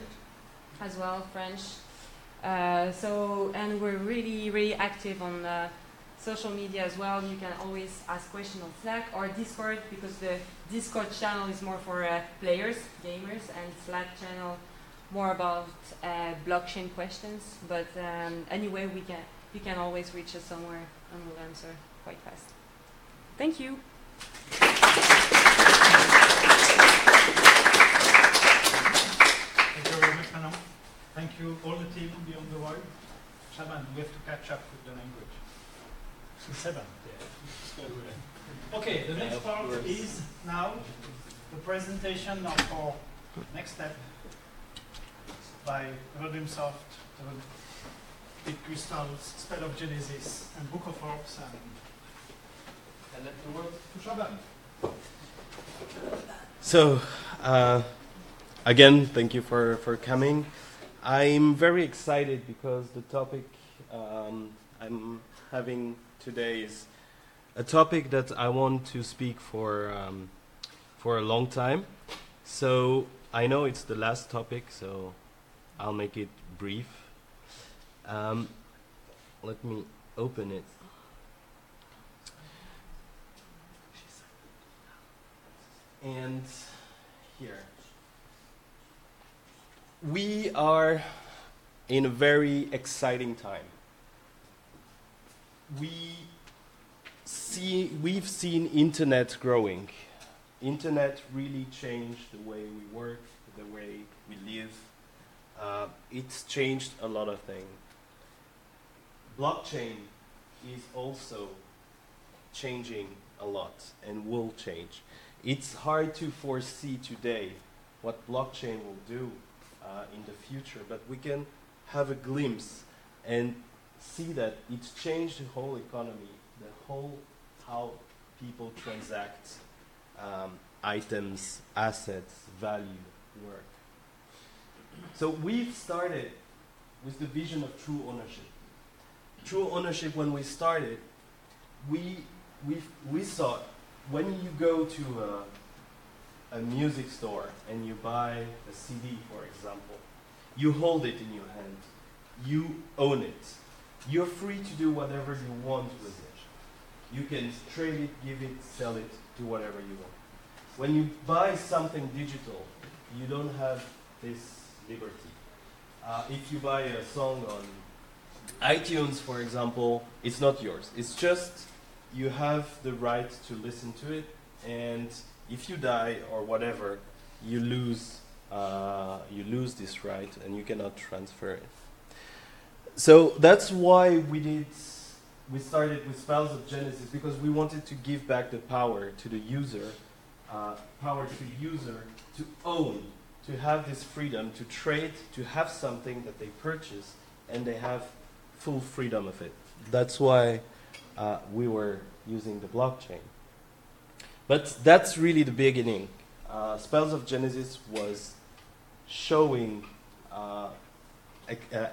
as well, French. And we're really active on social media as well. You can always ask questions on Slack or Discord, because the Discord channel is more for players, gamers, and Slack channel more about blockchain questions. But anyway, you can always reach us somewhere and we'll answer quite fast. Thank you. Thank you very much, Manon. Thank you, all the team beyond the world. Shaban, we have to catch up with the language. 7. Okay, the next part is now the presentation of our next step by EverdreamSoft, Crystalis, Spell of Genesis, and Book of Orbs, and let the word to Shaban. So, again, thank you for coming. I'm very excited because the topic I'm having today is a topic that I want to speak for a long time. So I know it's the last topic, so I'll make it brief. Let me open it. And here. We are in a very exciting time. We've seen internet growing. Internet really changed the way we work, the way we live. It's changed a lot of things. Blockchain is also changing a lot and will change. It's hard to foresee today what blockchain will do in the future, but we can have a glimpse and see that it's changed the whole economy, the whole how people transact items, assets, value, work. So we've started with the vision of true ownership. True ownership, when we started, we thought when you go to a music store and you buy a CD, for example, you hold it in your hand, you own it. You're free to do whatever you want with it. You can trade it, give it, sell it, do whatever you want. When you buy something digital, you don't have this liberty. If you buy a song on iTunes, for example, it's not yours. It's just you have the right to listen to it, and if you die or whatever, you lose this right, and you cannot transfer it. So that's why we started with Spells of Genesis, because we wanted to give back the power to the user, to own, to have this freedom, to trade, to have something that they purchase, and they have full freedom of it. That's why we were using the blockchain. But that's really the beginning. Spells of Genesis was showing,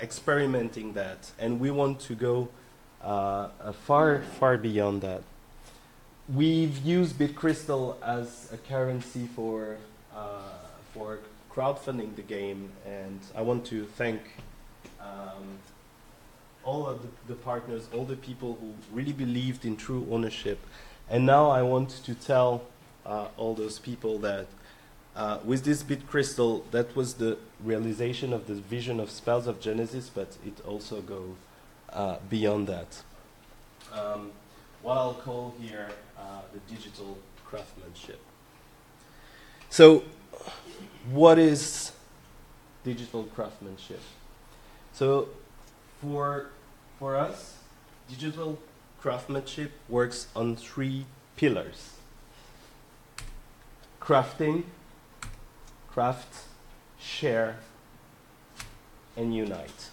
experimenting that, and we want to go far, far beyond that. We've used Bitcrystal as a currency for crowdfunding the game, and I want to thank all of the partners, all the people who really believed in true ownership. And now I want to tell all those people that with this Bitcrystal, that was the realization of the vision of Spells of Genesis, but it also goes beyond that. What I'll call here the digital craftsmanship. So, what is digital craftsmanship? So, for us, digital craftsmanship works on 3 pillars: crafting, craft, share, and unite.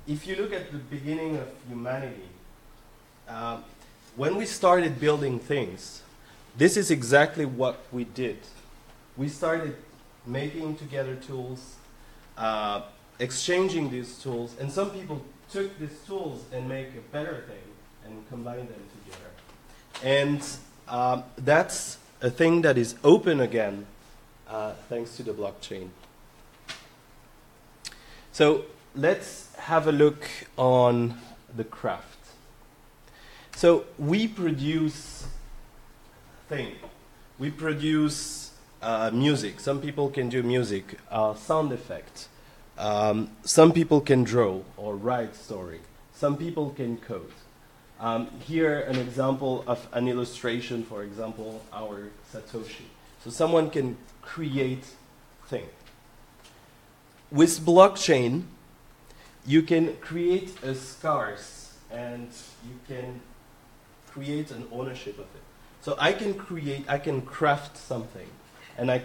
If you look at the beginning of humanity, when we started building things, this is exactly what we did. We started making together tools, exchanging these tools, and some people took these tools and make a better thing and combine them together. And that's a thing that is open again thanks to the blockchain. So let's have a look on the craft. So we produce things. We produce music. Some people can do music, sound effects. Some people can draw or write story. Some people can code. Here an example of an illustration, for example, our Satoshi. So someone can create things. With blockchain, you can create a scarce and you can create an ownership of it. So I can craft something, and I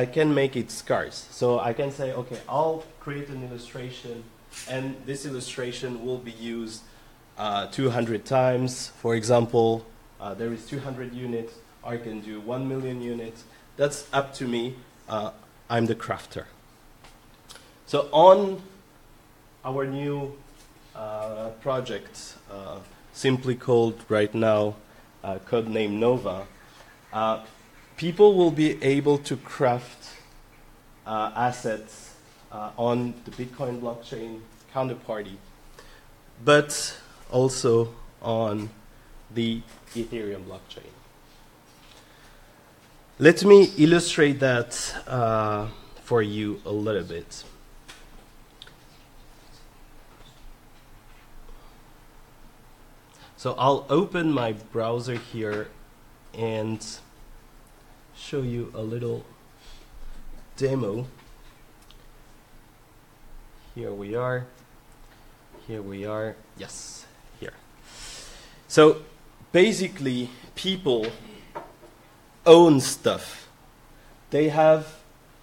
can make it scarce. So I can say, okay, I'll create an illustration, and this illustration will be used 200 times. For example, there is 200 units. I can do 1 million units. That's up to me. I'm the crafter. So on our new project, simply called right now, codename Nova, people will be able to craft assets on the Bitcoin blockchain counterparty, but also on the Ethereum blockchain. Let me illustrate that for you a little bit. So I'll open my browser here and show you a little demo. Here we are. Here we are. Yes, here. So basically, people own stuff. They have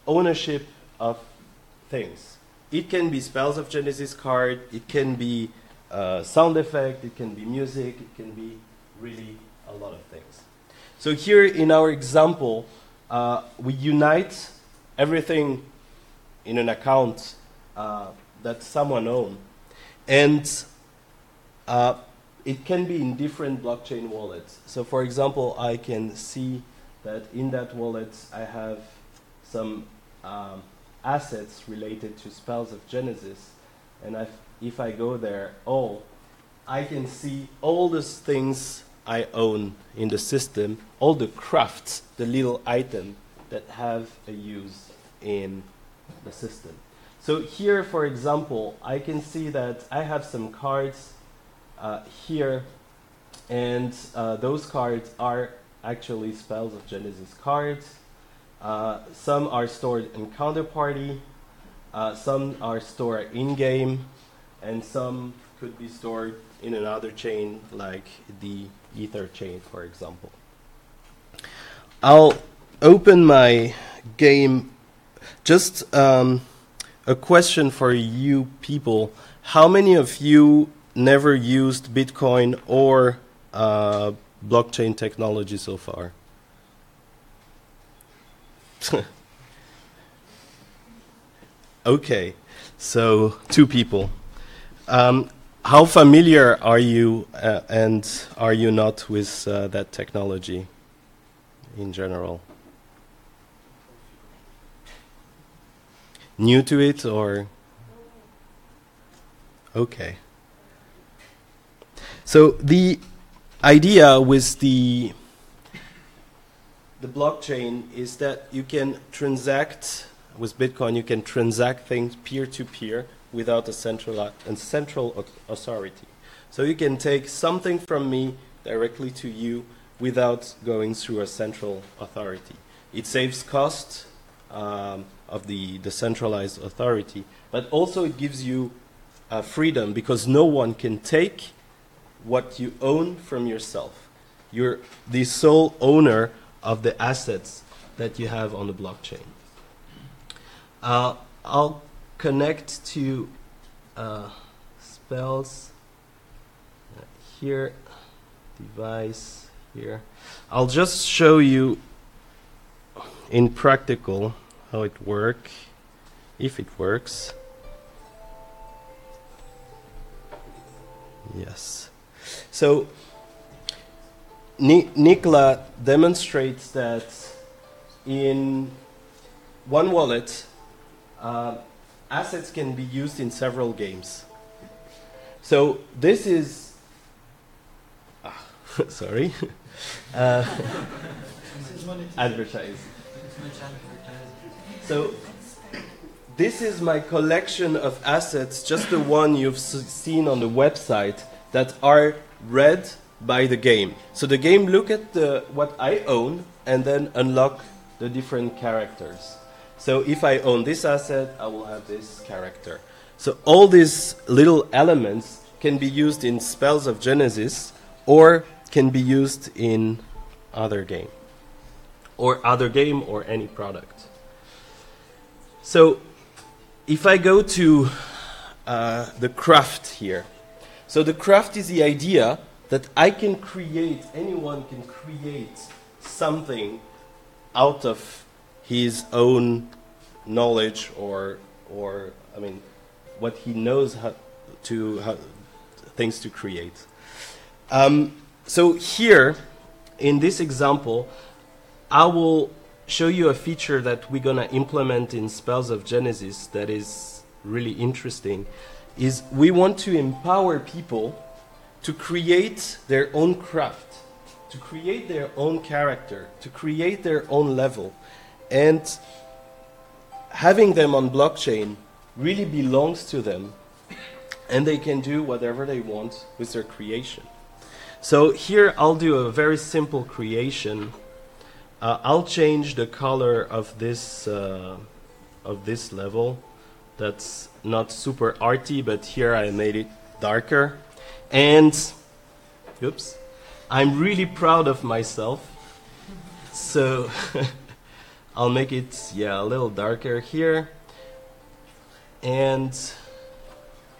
ownership of things. It can be Spells of Genesis card, it can be sound effect, it can be music, it can be really a lot of things. So here in our example, we unite everything in an account that someone owns. And it can be in different blockchain wallets. So for example, I can see that in that wallet I have some assets related to Spells of Genesis. And if I go there, I can see all those things I own in the system, all the crafts, the little items that have a use in the system. So here, for example, I can see that I have some cards here, and those cards are actually Spells of Genesis cards. Some are stored in counterparty, some are stored in-game, and some could be stored in another chain, like the Ether chain, for example. I'll open my game. Just a question for you people. How many of you never used Bitcoin or blockchain technology so far? Okay, so 2 people. How familiar are you and are you not with that technology in general? New to it or? Okay. So the idea with the blockchain is that you can transact with Bitcoin. You can transact things peer-to-peer without a central authority. So you can take something from me directly to you without going through a central authority. It saves cost of the decentralized authority, but also it gives you freedom, because no one can take what you own from yourself. You're the sole owner of the assets that you have on the blockchain. I'll connect to Spells here, device here. I'll just show you in practical how it works, if it works. Yes. So Nicola demonstrates that in one wallet, assets can be used in several games. So this is, sorry, advertise. So this is my collection of assets, just the one you've seen on the website, that are read by the game. So the game look at what I own and then unlock the different characters. So if I own this asset, I will have this character. So all these little elements can be used in Spells of Genesis or can be used in other game or any product. So if I go to the craft here, so the craft is the idea that anyone can create something out of his own knowledge or I mean, what he knows things to create. So here, in this example, I will show you a feature that we're gonna implement in Spells of Genesis that is really interesting. Is we want to empower people to create their own craft, to create their own character, to create their own level, and having them on blockchain really belongs to them, and they can do whatever they want with their creation. So here I'll do a very simple creation. I'll change the color of this level. That's not super arty, but here I made it darker. And, oops, I'm really proud of myself. So I'll make it, yeah, a little darker here. And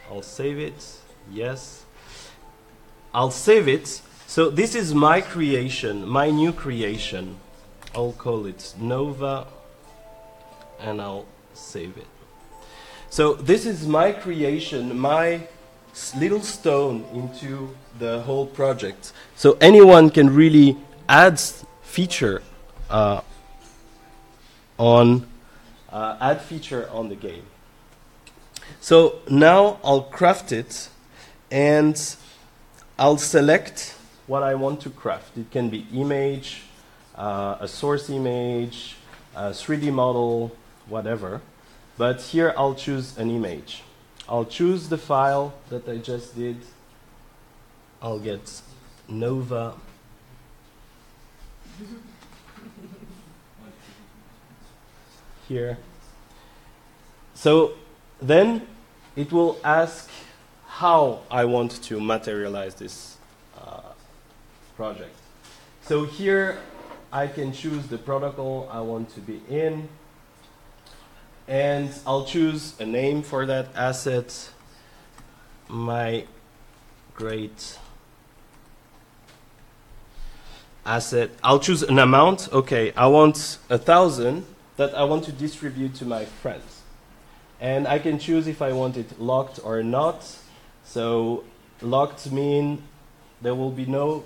I'll save it. Yes. I'll save it. So this is my creation, my new creation. I'll call it Nova, and I'll save it. So this is my creation, my little stone into the whole project. So anyone can really add feature add feature on the game. So now I'll craft it, and I'll select what I want to craft. It can be image, a source image, a 3D model, whatever. But here I'll choose an image. I'll choose the file that I just did. I'll get Nova. Here. So then it will ask how I want to materialize this project. So here I can choose the protocol I want to be in, and I'll choose a name for that asset. My great asset. I'll choose an amount. Okay, I want 1,000 that I want to distribute to my friends. And I can choose if I want it locked or not. So locked means there will be no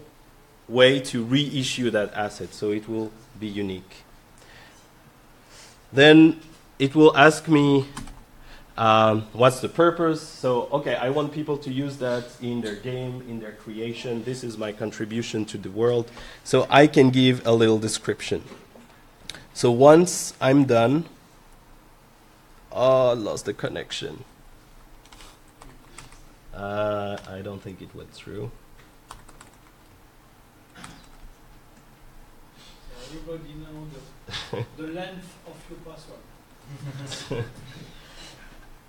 way to reissue that asset, so it will be unique. Then it will ask me what's the purpose. So, okay, I want people to use that in their game, in their creation. This is my contribution to the world. So I can give a little description. So once I'm done, oh, I lost the connection. I don't think it went through. Everybody knows the length of your password.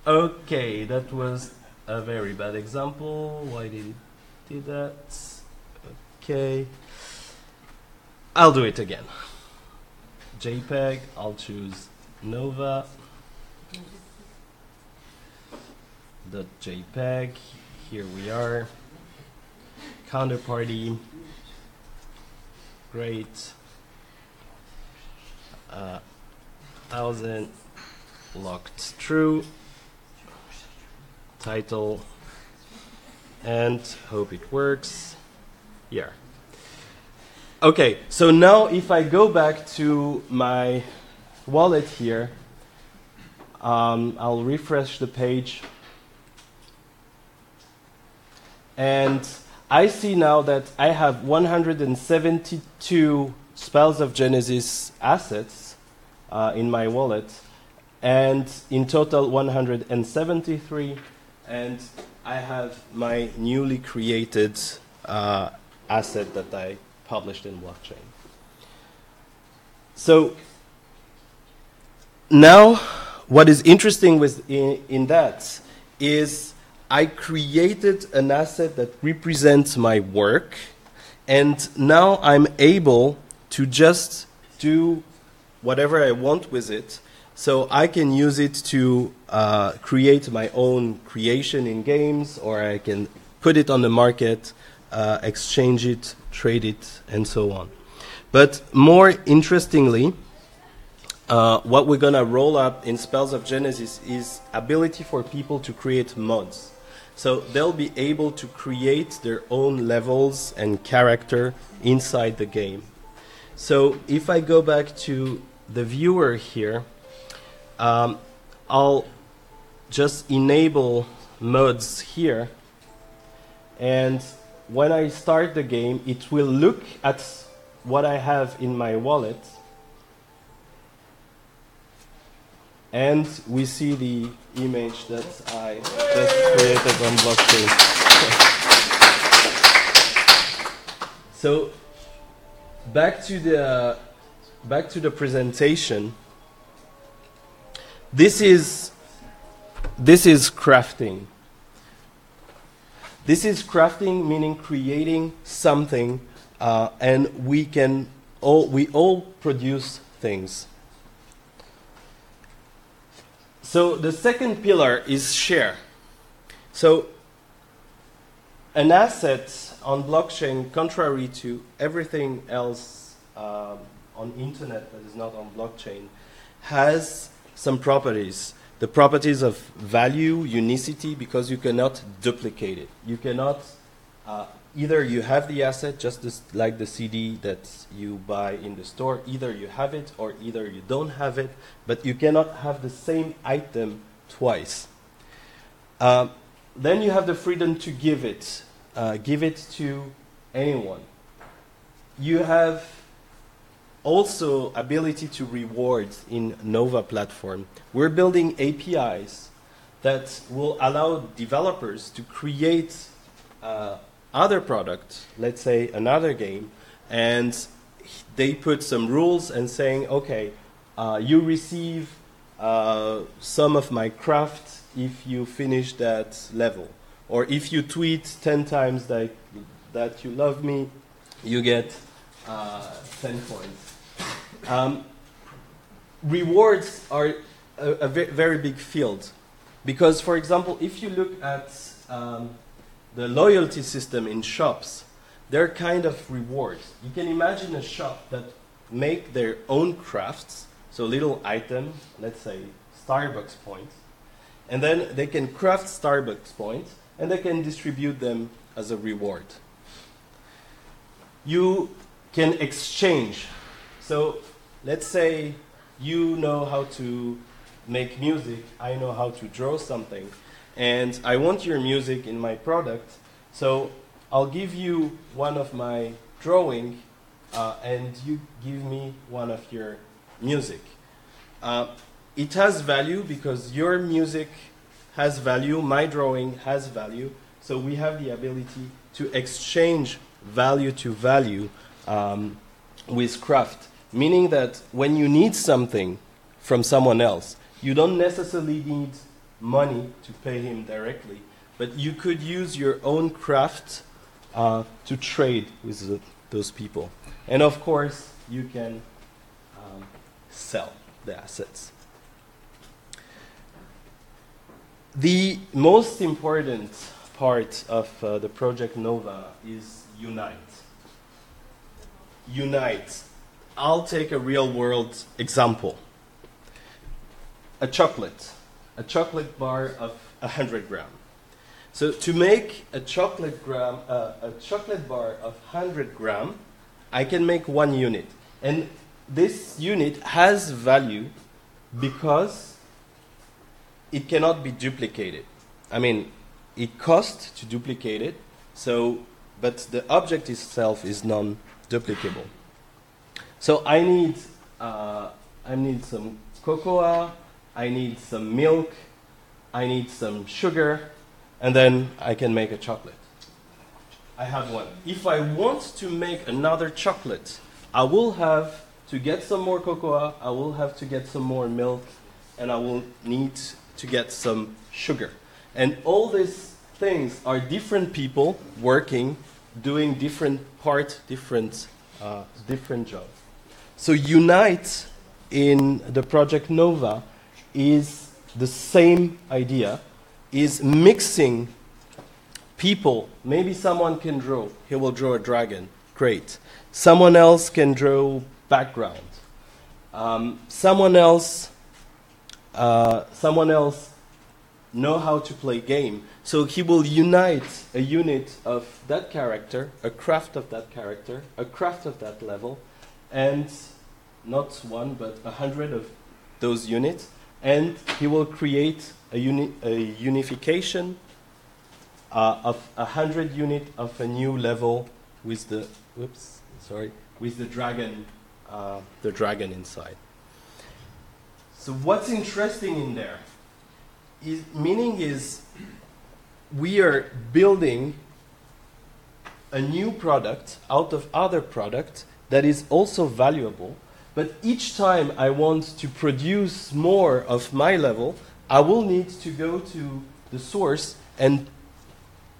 Okay, that was a very bad example. Why did it do that? Okay. I'll do it again. JPEG, I'll choose Nova. .jpeg, here we are. Counterparty. Great. 1,000 locked true. Title, and hope it works. Yeah. Okay, so now if I go back to my wallet here, I'll refresh the page, and I see now that I have 172 Spells of Genesis assets in my wallet, and in total 173, and I have my newly created asset that I published in blockchain. So now what is interesting in that is I created an asset that represents my work, and now I'm able to just do whatever I want with it. So I can use it to create my own creation in games, or I can put it on the market, exchange it, trade it, and so on. But more interestingly, what we're going to roll up in Spells of Genesis is ability for people to create mods. So they'll be able to create their own levels and character inside the game. So if I go back to the viewer here, I'll just enable mods here, and when I start the game, it will look at what I have in my wallet, and we see the image that I just created on blockchain. So back to the presentation. This is crafting. This is crafting, meaning creating something, and we all produce things. So the second pillar is share. So an asset on blockchain, contrary to everything else on internet that is not on blockchain, has some properties. The properties of value, unicity, because you cannot duplicate it. You cannot, either you have the asset, just like the CD that you buy in the store, either you have it or either you don't have it, but you cannot have the same item twice. Then you have the freedom to give it to anyone. You have also ability to reward in Nova platform. We're building APIs that will allow developers to create other product, let's say another game, and they put some rules and saying, okay, you receive some of my craft if you finish that level. Or if you tweet 10 times that you love me, you get 10 points. Rewards are a very big field. Because, for example, if you look at the loyalty system in shops, they're kind of rewards. You can imagine a shop that make their own crafts, so little item, let's say Starbucks points, and then they can craft Starbucks points, and they can distribute them as a reward. You can exchange. So let's say you know how to make music, I know how to draw something, and I want your music in my product, so I'll give you one of my drawing, and you give me one of your music. It has value because your music has value, my drawing has value, so we have the ability to exchange value to value with craft, meaning that when you need something from someone else, you don't necessarily need money to pay him directly, but you could use your own craft to trade with those people. And of course, you can sell the assets. The most important part of the project Nova is Unite. Unite. I'll take a real-world example. A chocolate bar of 100 grams. So to make a chocolate bar of 100 grams, I can make one unit. And this unit has value because it cannot be duplicated. I mean, it costs to duplicate it, but the object itself is non-duplicable. So I need some cocoa, I need some milk, I need some sugar, and then I can make a chocolate. I have one. If I want to make another chocolate, I will have to get some more cocoa, I will have to get some more milk, and I will need to get some sugar. And all these things are different people working, doing different parts, different jobs. So Unite in the project Nova is the same idea, is mixing people. Maybe someone can draw. He will draw a dragon. Great. Someone else can draw background. Someone else know how to play game. So he will unite a unit of that character, a craft of that character, a craft of that level, and not one, but 100 of those units, and he will create a unification of 100 unit of a new level with the with the dragon inside. So what's interesting in there is we are building a new product out of other product that is also valuable, but each time I want to produce more of my level, I will need to go to the source and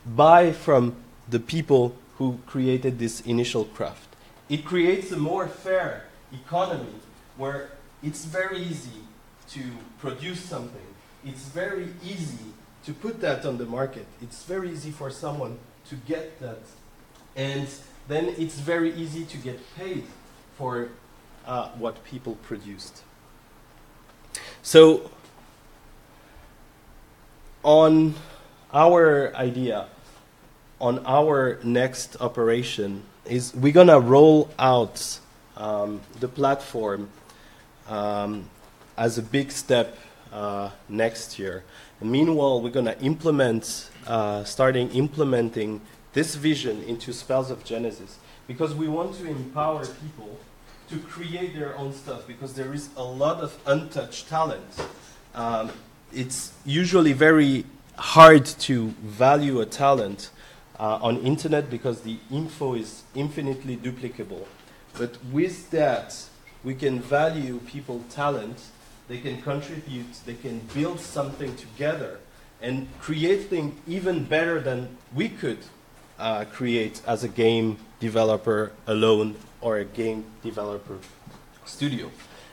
buy from the people who created this initial craft. It creates a more fair economy where it's very easy to produce something. It's very easy to put that on the market. It's very easy for someone to get that. And then it's very easy to get paid for what people produced. So on our idea, on our next operation, is we're going to roll out the platform as a big step next year. And meanwhile, we're going to starting implementing this vision into Spells of Genesis, because we want to empower people to create their own stuff, because there is a lot of untouched talent. It's usually very hard to value a talent on internet because the info is infinitely duplicable. But with that, we can value people's talent, they can contribute, they can build something together and create things even better than we could create as a game developer alone or a game developer studio.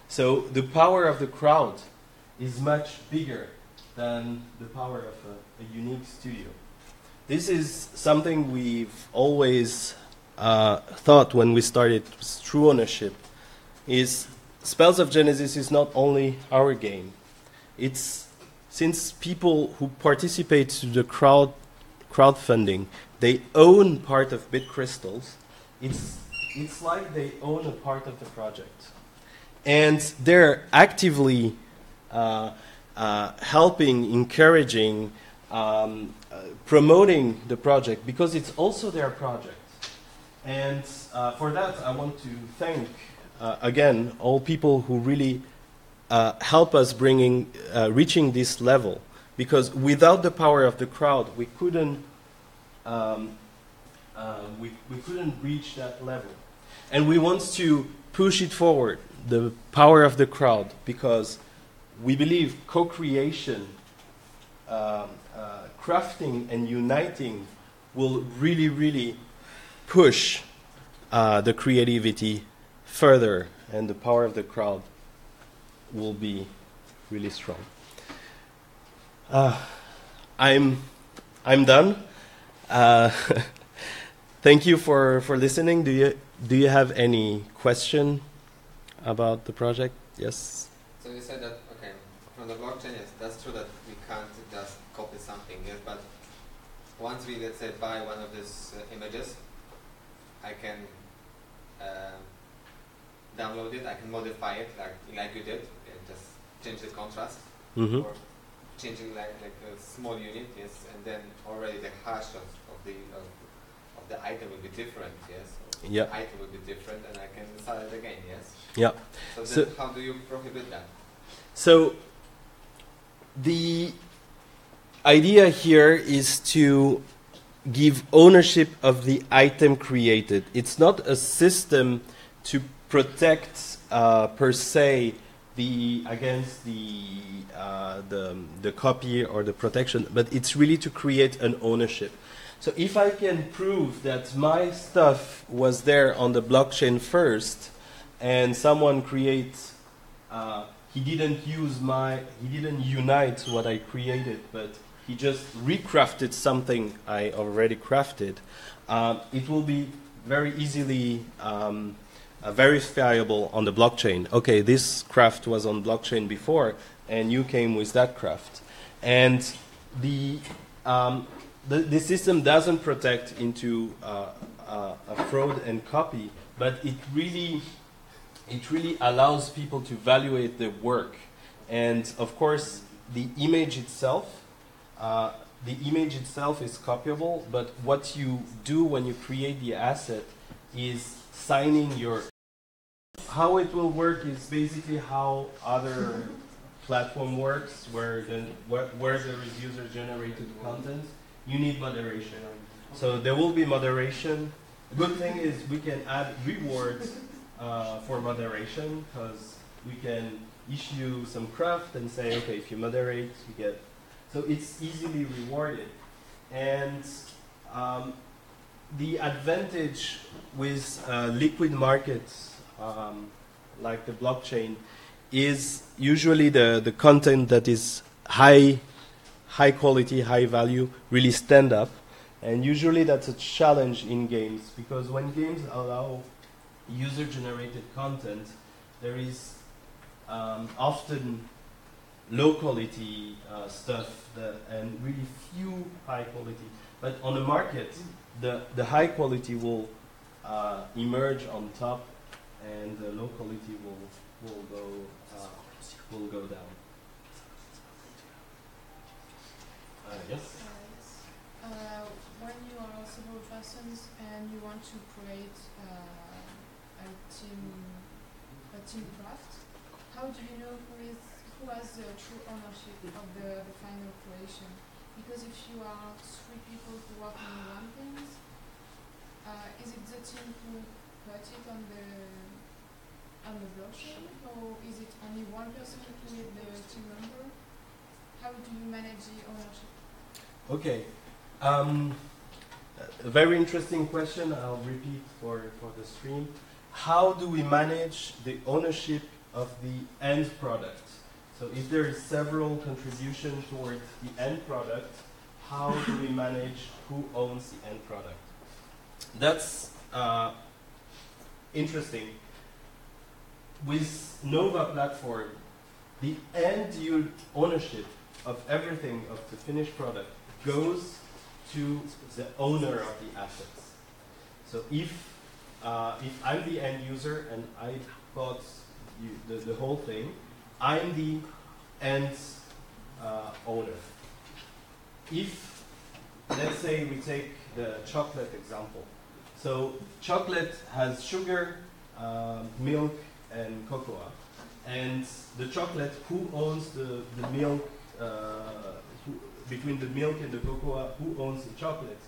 So the power of the crowd is much bigger than the power of a unique studio. This is something we've always thought when we started True Ownership, is Spells of Genesis is not only our game. It's since people who participate to the crowdfunding, they own part of Bit Crystals, it's like they own a part of the project. And they're actively helping, encouraging, promoting the project, because it's also their project. And for that, I want to thank, again, all people who really help us reaching this level. Because without the power of the crowd, we couldn't reach that level. And we want to push it forward, the power of the crowd, because we believe co-creation, crafting and uniting will really, really push the creativity further, and the power of the crowd will be really strong. I'm done. Thank you for listening. Do you have any question about the project? Yes. So you said that, okay, from the blockchain, yes, that's true that we can't just copy something, yes, but once we, let's say, buy one of these images, I can download it, I can modify it like you did, and just change the contrast, or changing like a small unit, yes, and then already the hash of the item will be different, yes, yeah. The item will be different, and I can start it again, yes. Yeah. So then how do you prohibit that? So the idea here is to give ownership of the item created. It's not a system to protect per se against the copy or the protection, but it's really to create an ownership. So if I can prove that my stuff was there on the blockchain first, and someone creates, he didn't unite what I created, but he just recrafted something I already crafted, it will be very easily verifiable on the blockchain. Okay, this craft was on blockchain before, and you came with that craft. And the system doesn't protect into a fraud and copy, but it really it really allows people to evaluate the work. And of course, the image itself is copyable, but what you do when you create the asset is signing your... How it will work is basically how other platform works, where there is user-generated content. You need moderation. So there will be moderation. The good thing is we can add rewards for moderation, because we can issue some craft and say, okay, if you moderate, you get... So it's easily rewarded. And the advantage with liquid markets, like the blockchain, is usually the content that is high quality, high value, really stand up. And usually that's a challenge in games, because when games allow user-generated content, there is often low quality stuff and really few high quality. But on the market, the high quality will emerge on top, and the low quality will go down. Yes. When you are several persons and you want to create a team craft, how do you know who has the true ownership of the final creation? Because if you are 3 people who work on one thing, is it the team who put it on the blockchain, or is it only one person who is the team member? How do you manage the ownership? Okay. A very interesting question. I'll repeat for the stream. How do we manage the ownership of the end product? So if there is several contributions towards the end product, how do we manage who owns the end product? That's interesting. With Nova platform, the end ownership of everything, of the finished product, goes to the owner of the assets. So if I'm the end user and I bought the whole thing, I'm the end owner. If, let's say we take the chocolate example. So chocolate has sugar, milk, and cocoa. And the chocolate, who owns the milk, between the milk and the cocoa, who owns the chocolate?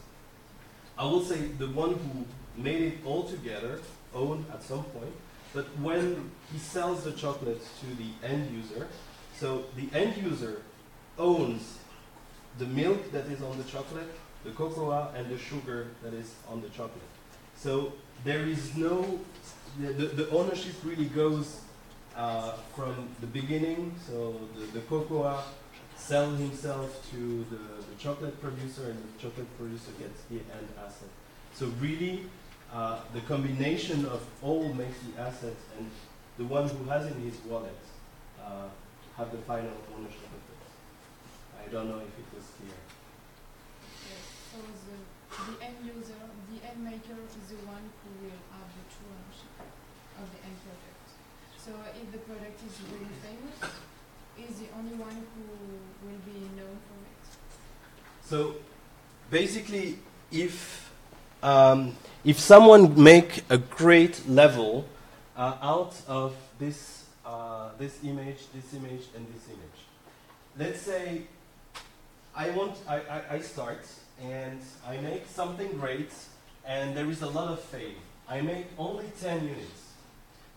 I will say the one who made it all together owned at some point, but when he sells the chocolate to the end user, so the end user owns the milk that is on the chocolate, the cocoa, and the sugar that is on the chocolate. So there is no, the ownership really goes from the beginning, so the cocoa sell himself to the chocolate producer, and the chocolate producer gets the end asset. So really, the combination of all makes the asset, and the one who has in his wallet have the final ownership of it. I don't know if it was clear. Yes. So the end user, the end maker is the one who will have the true ownership of the end product. So if the product is really famous, is the only one who will be known for it. So basically, if someone make a great level out of this image, and this image, let's say I start and I make something great, and there is a lot of fame. I make only 10 units,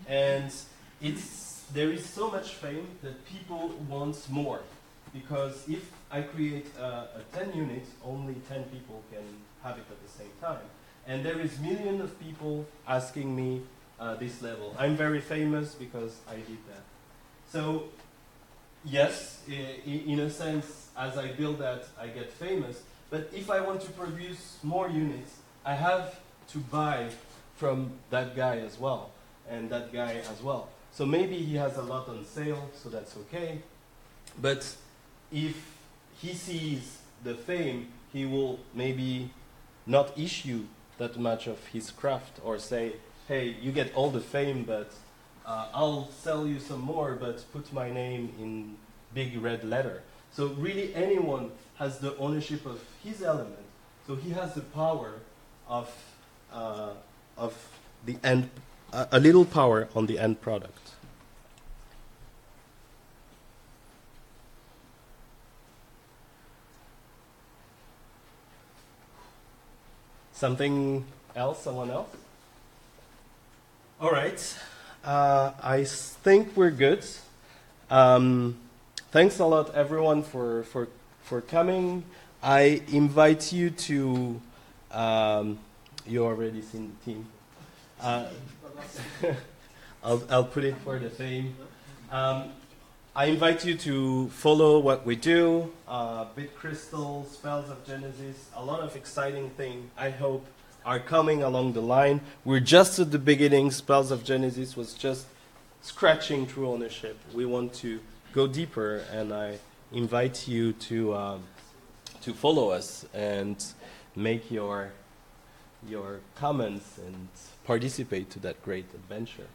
and there is so much fame that people want more, because if I create a 10 unit, only 10 people can have it at the same time. And there is millions of people asking me this level. I'm very famous because I did that. So yes, in a sense, as I build that, I get famous. But if I want to produce more units, I have to buy from that guy as well, and that guy as well. So maybe he has a lot on sale, so that's okay. But if he sees the fame, he will maybe not issue that much of his craft, or say, hey, you get all the fame, but I'll sell you some more, but put my name in big red letter. So really anyone has the ownership of his element. So he has the power of the end, a little power on the end product. Something else? Someone else? All right. I think we're good. Thanks a lot, everyone, for coming. I invite you to. You already seen the team. I'll put it for the theme. I invite you to follow what we do. Bit Crystal, Spells of Genesis, a lot of exciting things, I hope, are coming along the line. We're just at the beginning. Spells of Genesis was just scratching through ownership. We want to go deeper, and I invite you to follow us and make your comments and participate to that great adventure.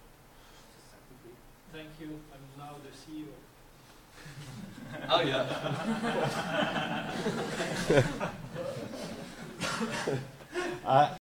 Thank you. I'm now the CEO. Oh yeah.